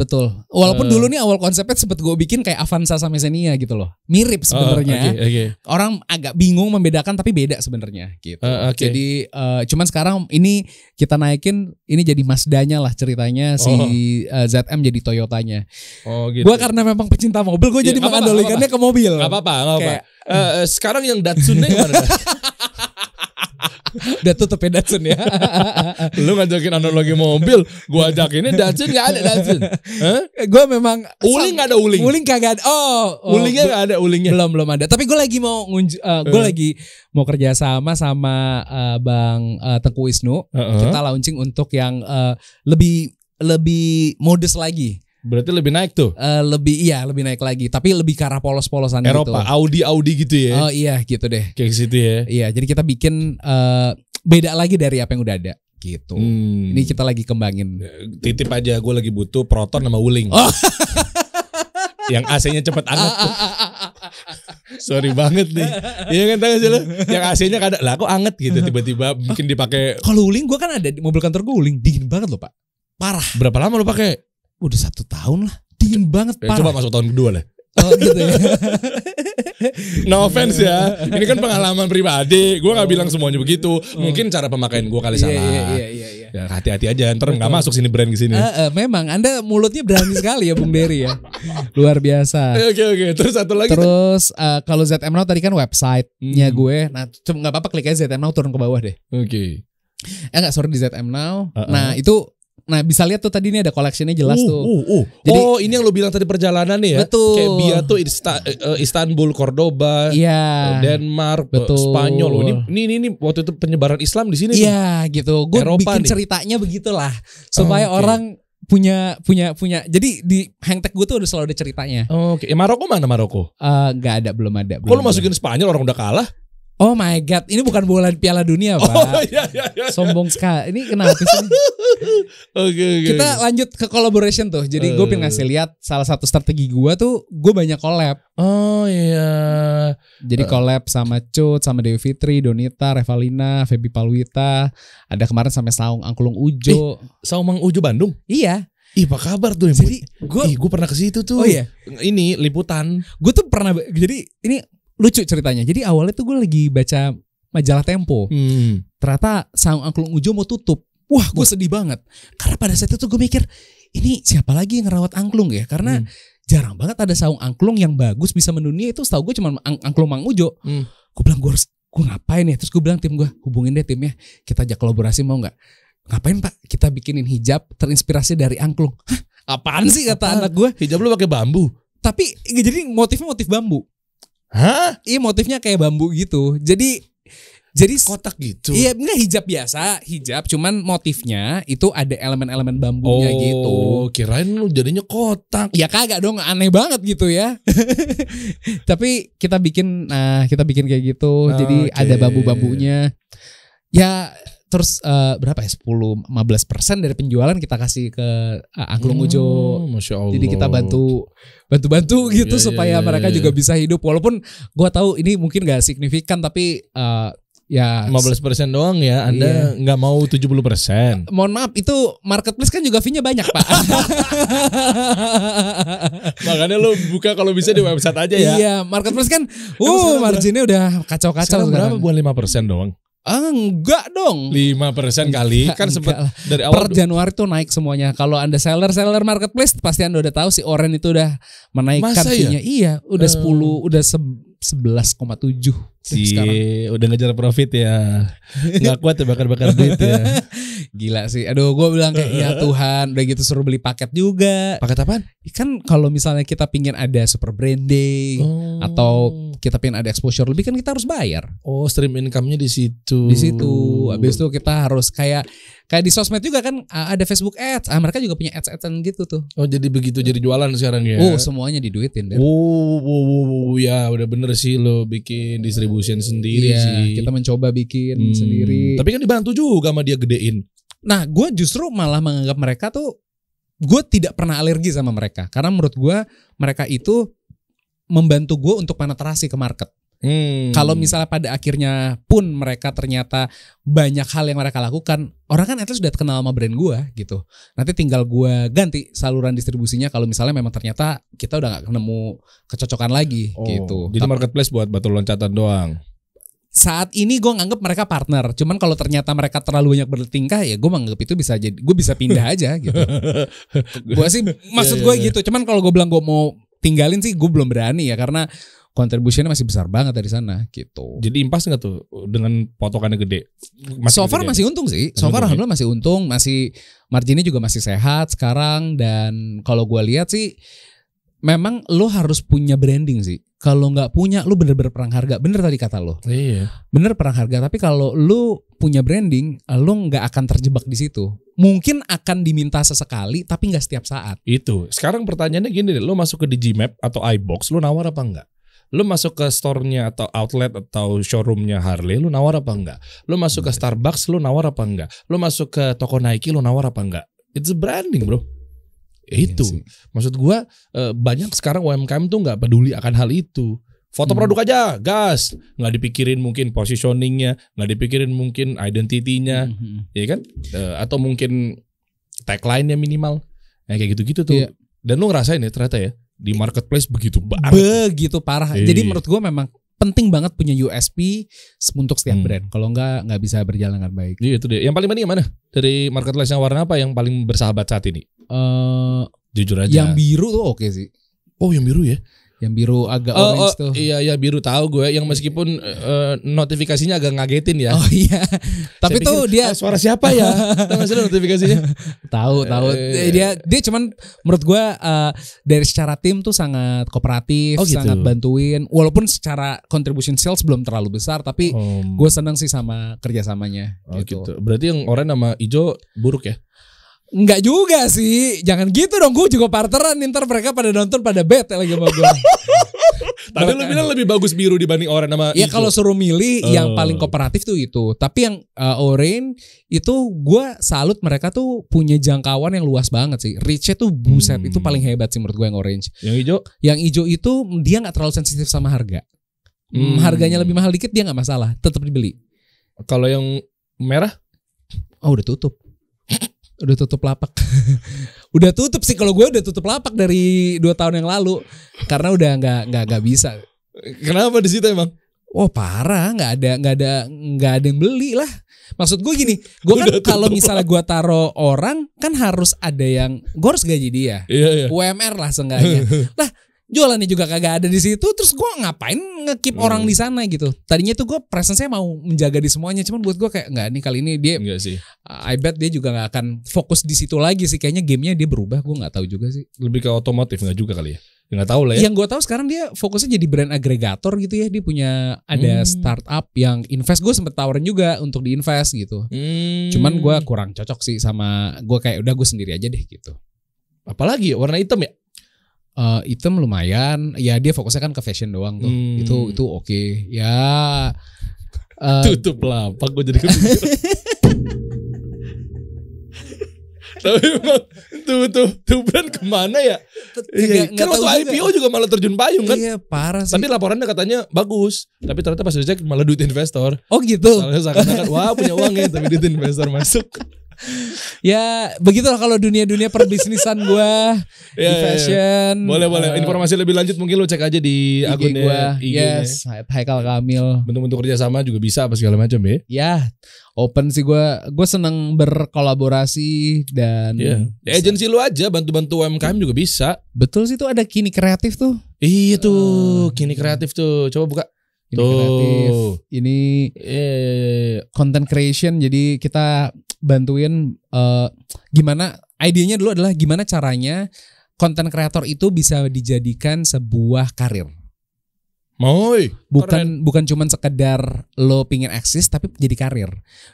Walaupun dulu nih awal konsepnya sempet gue bikin kayak Avanza sama Xenia gitu loh, mirip sebenarnya. Okay. Orang agak bingung membedakan tapi beda sebenarnya gitu. Okay. Jadi cuman sekarang ini kita naikin, ini jadi Mazdanya lah ceritanya, si ZM jadi Toyotanya. Oh gitu. Gue karena memang pecinta mobil, gue jadi mengandalkannya ke mobil. Gak apa-apa. Sekarang yang Datsunnya gimana? Udah tutup ya Datsun ya. Lu ngajakin analogi mobil, gua ajakinnya Datsun gak ada Datsun. Gue memang Uling gak ada uling. Uling kagak ada. Ulingnya gak ada ulingnya. Belum ada. Tapi gue lagi mau gue lagi mau kerja sama Bang Tengku Wisnu. Kita launching untuk yang lebih modest lagi. Berarti lebih naik tuh. Lebih naik lagi, tapi lebih ke arah polos-polosan Eropa, gitu. Audi gitu ya. Oh iya gitu deh. Kayak situ ya. Iya, jadi kita bikin beda lagi dari apa yang udah ada gitu. Ini kita lagi kembangin. Titip aja, gue lagi butuh Proton sama Wuling. Yang AC-nya cepet anget tuh. Sorry banget nih. Iya kan, tahu sih lo. Yang AC-nya kadang lah kok anget gitu tiba-tiba mungkin dipakai. Kalau Wuling gue kan ada di mobil kantor gue, Wuling dingin banget loh Pak. Parah. Berapa lama lo pakai? Udah 1 tahun lah. Dingin banget parah. Coba masuk tahun kedua lah. Oh gitu ya. No offense ya. Ini kan pengalaman pribadi. Gue gak bilang semuanya begitu. Mungkin cara pemakaian gue kali salah. Iya. Ya hati-hati aja. Ntar gak masuk sini brand kesini. Memang Anda mulutnya berani sekali ya Bung Dery ya. Luar biasa. Oke. Terus satu lagi. Terus kalau ZM Now tadi kan website-nya gue. Nah gak apa-apa klik aja ZM Now, turun ke bawah deh. Oke. Sorry di ZM Now. Nah itu. Nah bisa lihat tuh tadi ini ada collectionnya jelas tuh. Jadi, ini yang lo bilang tadi perjalanan nih ya. Betul. Kayak Bia tuh Istanbul, Cordoba, Denmark, Spanyol. Loh. Ini waktu itu penyebaran Islam di sini. Iya gitu. Gue bikin ceritanya begitulah supaya orang punya. Jadi di hangtag gue tuh udah selalu ada ceritanya. Oke. Maroko mana Maroko? Nggak ada, belum ada. Kalau masukin Spanyol orang udah kalah. Oh my god, ini bukan bola Piala Dunia Pak. Oh iya. Sombong sekali. Ini kenapa sih? Oke. Kita lanjut ke collaboration tuh. Jadi gue pengen ngasih lihat salah satu strategi gue tuh, gue banyak collab. Oh iya. Jadi collab sama Cut, sama Dewi Fitri, Donita, Revalina, Feby Palwita. Ada kemarin sampai Saung Angklung Ujo. Saung Mang Ujo Bandung? Iya. Ih, apa kabar tuh? Jadi gue pernah ke situ tuh. Oh iya. Ini liputan. Gue tuh pernah. Jadi ini lucu ceritanya. Jadi awalnya tuh gue lagi baca majalah Tempo. Ternyata Saung Angklung Ujo mau tutup. Wah, gue sedih banget. Karena pada saat itu gue mikir, ini siapa lagi yang ngerawat angklung ya? Karena jarang banget ada saung angklung yang bagus bisa mendunia. Itu setahu gue cuma angklung Mang Ujo. Gue bilang gue ngapain ya? Terus gue bilang tim gue, hubungin deh timnya. Kita ajak kolaborasi, mau nggak? Ngapain Pak? Kita bikinin hijab terinspirasi dari angklung. Hah? Apaan sih kata anak gue? Hijab lu pakai bambu. Tapi jadi motifnya motif bambu. Hah? Iya, motifnya kayak bambu gitu. Jadi kotak gitu. Iya, enggak hijab biasa, hijab cuman motifnya itu ada elemen-elemen bambunya gitu. Oh, kirain lu jadinya kotak. Ya kagak dong, aneh banget gitu ya. Tapi kita bikin kayak gitu. Jadi ada bambu-bambunya. Ya terus berapa ya? 10-15% dari penjualan kita kasih ke Angklung Ujo. Masya Allah. Jadi kita bantu gitu supaya mereka juga bisa hidup. Walaupun gua tahu ini mungkin gak signifikan, tapi ya 15% doang ya. Anda nggak mau 70%. Mohon maaf, itu marketplace kan juga fee-nya banyak Pak. Makanya lo buka kalau bisa di website aja ya. Iya, marketplace kan marginnya udah kacau-kacau sekarang. Berapa bukan 5% doang? Enggak dong. 5% kali kan sempat dari awal. Per Januari tuh naik semuanya. Kalau Anda seller marketplace pasti Anda udah tahu si Oren itu udah menaikkan fee-nya. Iya, udah 11,7 sekarang. Udah ngejar profit ya. Nggak kuat ya bakar-bakar duit ya. Gila sih. Aduh, gue bilang kayak ya Tuhan, udah gitu suruh beli paket juga. Paket apaan? Kan kalau misalnya kita pingin ada super branding atau kita pingin ada exposure lebih, kan kita harus bayar. Oh, stream income-nya di situ. Di situ. Habis itu kita harus kayak Kayak di sosmed juga kan ada Facebook Ads. Mereka juga punya ads-adsan gitu tuh. Oh jadi begitu jadi jualan sekarang ya. Oh semuanya diduitin deh. Ya udah bener sih lo bikin distribution sendiri sih. Kita mencoba bikin sendiri. Tapi kan dibantu juga sama dia gedein. Nah gue justru malah menganggap mereka tuh, gue tidak pernah alergi sama mereka. Karena menurut gue mereka itu membantu gue untuk penetrasi ke market. Kalau misalnya pada akhirnya pun mereka ternyata banyak hal yang mereka lakukan, orang kan itu sudah kenal sama brand gue gitu. Nanti tinggal gue ganti saluran distribusinya kalau misalnya memang ternyata kita udah gak ketemu kecocokan lagi gitu. Jadi marketplace buat batu loncatan doang. Saat ini gue nganggap mereka partner. Cuman kalau ternyata mereka terlalu banyak bertingkah, ya gue menganggap itu bisa jadi, gue bisa pindah aja gitu. Gue sih maksud gue gitu. Cuman kalau gue bilang gue mau tinggalin sih gue belum berani ya, karena contributionnya masih besar banget dari sana gitu. Jadi impas nggak tuh dengan potongannya gede? So far masih untung sih. So far alhamdulillah masih untung, masih marginnya juga masih sehat sekarang. Dan kalau gue lihat sih, memang lo harus punya branding sih. Kalau nggak punya, lo bener-bener perang harga. Bener tadi kata lo. Iya. Bener perang harga. Tapi kalau lo punya branding, lo nggak akan terjebak di situ. Mungkin akan diminta sesekali, tapi nggak setiap saat. Itu. Sekarang pertanyaannya gini deh, lo masuk ke Digimap atau iBox, lo nawar apa enggak? Lu masuk ke store-nya atau outlet atau showroom-nya Harley, lu nawar apa enggak? Lu masuk ke Starbucks, lu nawar apa enggak? Lu masuk ke toko Nike, lu nawar apa enggak? It's a branding, bro. Itu. Maksud gua banyak sekarang UMKM tuh enggak peduli akan hal itu. Foto produk aja, gas. Nggak dipikirin mungkin positioning-nya, nggak dipikirin mungkin identity-nya, ya kan? Atau mungkin tagline-nya minimal. Kayak gitu-gitu tuh. Dan lu ngerasain ya ternyata ya, di marketplace begitu banget. Begitu parah. Jadi menurut gue memang penting banget punya USP untuk setiap brand. Kalau nggak bisa berjalan dengan baik. Iya itu deh. Yang paling penting yang mana? Dari marketplace yang warna apa yang paling bersahabat saat ini? Jujur aja. Yang biru tuh oke sih. Oh yang biru ya? Yang biru agak orange tuh. Iya biru tahu gue. Yang meskipun notifikasinya agak ngagetin ya. Oh iya. Tapi saya tuh pikir, dia suara siapa ya? Tahu nggak sih notifikasinya? Tahu. Dia cuman menurut gue dari secara tim tuh sangat kooperatif, gitu. sangat bantuin. Walaupun secara contribution sales belum terlalu besar, tapi gue senang sih sama kerjasamanya. Gitu. Berarti yang oranye sama hijau buruk ya? Enggak juga sih. Jangan gitu dong. Gue juga partneran. Ntar mereka pada nonton pada bete lagi sama gue. Tapi lu bilang lebih bagus biru dibanding oranye sama hijau. Ya kalau suruh milih yang paling kooperatif tuh itu. Tapi yang orange itu gue salut, mereka tuh punya jangkauan yang luas banget sih. Reach-nya tuh buset. Itu paling hebat sih menurut gue yang orange. Yang hijau? Yang hijau itu dia gak terlalu sensitif sama harga. Harganya lebih mahal dikit dia gak masalah. Tetap dibeli. Kalau yang merah? Oh udah tutup. Udah tutup lapak. Udah tutup sih, kalau gue udah tutup lapak dari 2 tahun yang lalu. Karena udah nggak bisa. Kenapa di situ emang? Oh parah, nggak ada yang beli lah. Maksud gue gini, gue kan kalau misalnya gue taruh orang kan harus ada yang, gue harus gaji dia. Iya. UMR lah seenggaknya. Lah jualannya juga kagak ada di situ, terus gue ngapain nge-keep orang di sana gitu. Tadinya tuh gue presence-nya mau menjaga di semuanya, cuman buat gue kayak nggak nih kali ini dia. Enggak sih. I bet dia juga nggak akan fokus di situ lagi sih. Kayaknya gamenya dia berubah, gue nggak tahu juga sih. Lebih ke otomotif nggak juga kali ya? Nggak tahu lah ya. Yang gue tahu sekarang dia fokusnya jadi brand agregator gitu ya. Dia punya ada startup yang invest. Gue sempet tawarin juga untuk diinvest gitu. Cuman gue kurang cocok sih sama, gue kayak udah gue sendiri aja deh gitu. Apalagi warna hitam ya? Hitam lumayan. Ya dia fokusnya kan ke fashion doang tuh. Itu oke. Ya tutup lapak gue jadi kepikiran. Tapi emang tuh brand kemana ya? Kan waktu IPO juga malah terjun payung kan? Iya parah sih. Tapi laporannya katanya bagus. Tapi ternyata pas dicek malah duit investor. Oh gitu. Soalnya seakan-akan wah punya uang ya, tapi duit investor masuk. Ya begitulah kalau dunia perbisnisan gue di fashion. Boleh. Informasi lebih lanjut mungkin lo cek aja di akunnya IG. Yes, Haikal Kamil. Bentuk-bentuk kerjasama juga bisa apa segala macam ya. Ya, open sih gue seneng berkolaborasi dan. Agensi lu aja bantu-bantu UMKM juga bisa. Betul sih, tuh ada Kini Kreatif tuh. Iya tuh, Kini Kreatif tuh. Coba buka. Kini Kreatif. Ini content creation, jadi kita bantuin gimana, idenya dulu adalah gimana caranya content creator itu bisa dijadikan sebuah karir. Bukan cuman sekedar lo pingin eksis tapi jadi karir.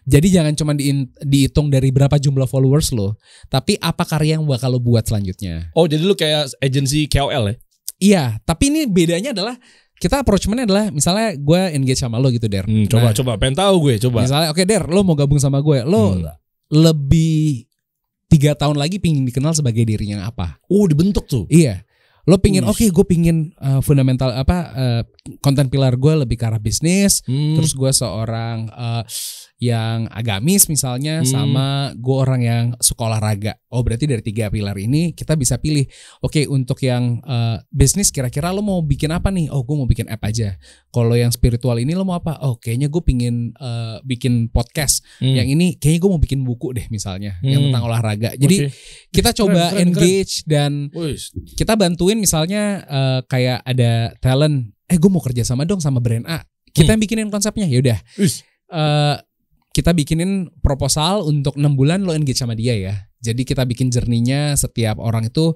Jadi jangan cuma dihitung dari berapa jumlah followers lo, tapi apa karya yang bakal lo buat selanjutnya. Oh, jadi lo kayak agensi KOL ya? Iya, tapi ini bedanya adalah kita approachmentnya adalah misalnya gue engage sama lo gitu Der. Coba pengen tahu gue, coba. Misalnya oke Der, lo mau gabung sama gue, lo lebih 3 tahun lagi pingin dikenal sebagai dirinya apa? Dibentuk tuh. Iya. Lo pingin gue pingin fundamental konten pilar gue lebih ke arah bisnis, terus gue seorang yang agamis misalnya, sama gue orang yang suka olahraga. Oh berarti dari 3 pilar ini kita bisa pilih. Oke, untuk yang bisnis kira-kira lo mau bikin apa nih? Oh gue mau bikin app aja. Kalau yang spiritual ini lo mau apa? Oh kayaknya gue pingin bikin podcast. Yang ini kayaknya gue mau bikin buku deh misalnya yang tentang olahraga. Jadi kita coba engage dan kita bantuin misalnya kayak ada talent, gue mau kerja sama dong sama brand A. Kita yang bikinin konsepnya, yaudah. Kita bikinin proposal untuk 6 bulan lo engage sama dia ya. Jadi kita bikin journey-nya setiap orang itu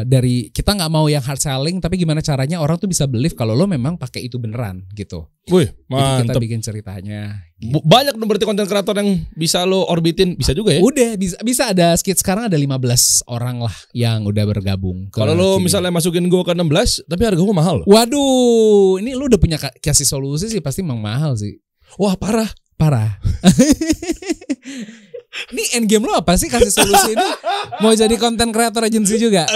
dari kita nggak mau yang hard selling, tapi gimana caranya orang tuh bisa believe kalau lo memang pakai itu beneran gitu. Wih, mantap. Kita mantep. bikin ceritanya. Gitu. Banyak dong berarti konten kreator yang bisa lo orbitin, bisa juga ya? Udah bisa ada sekarang ada 15 orang lah yang udah bergabung. Kalau lo misalnya masukin gue ke 16, tapi harga gue mahal. Waduh, ini lo udah punya kasih solusi sih, pasti emang mahal sih. Wah parah. Ini endgame lo apa sih kasih solusi ini? Mau jadi content creator agency juga?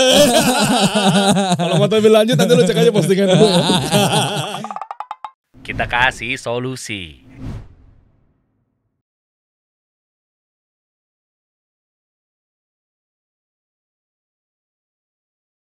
Kalau mau lebih lanjut nanti lo cek aja postingan gue. Kita kasih solusi.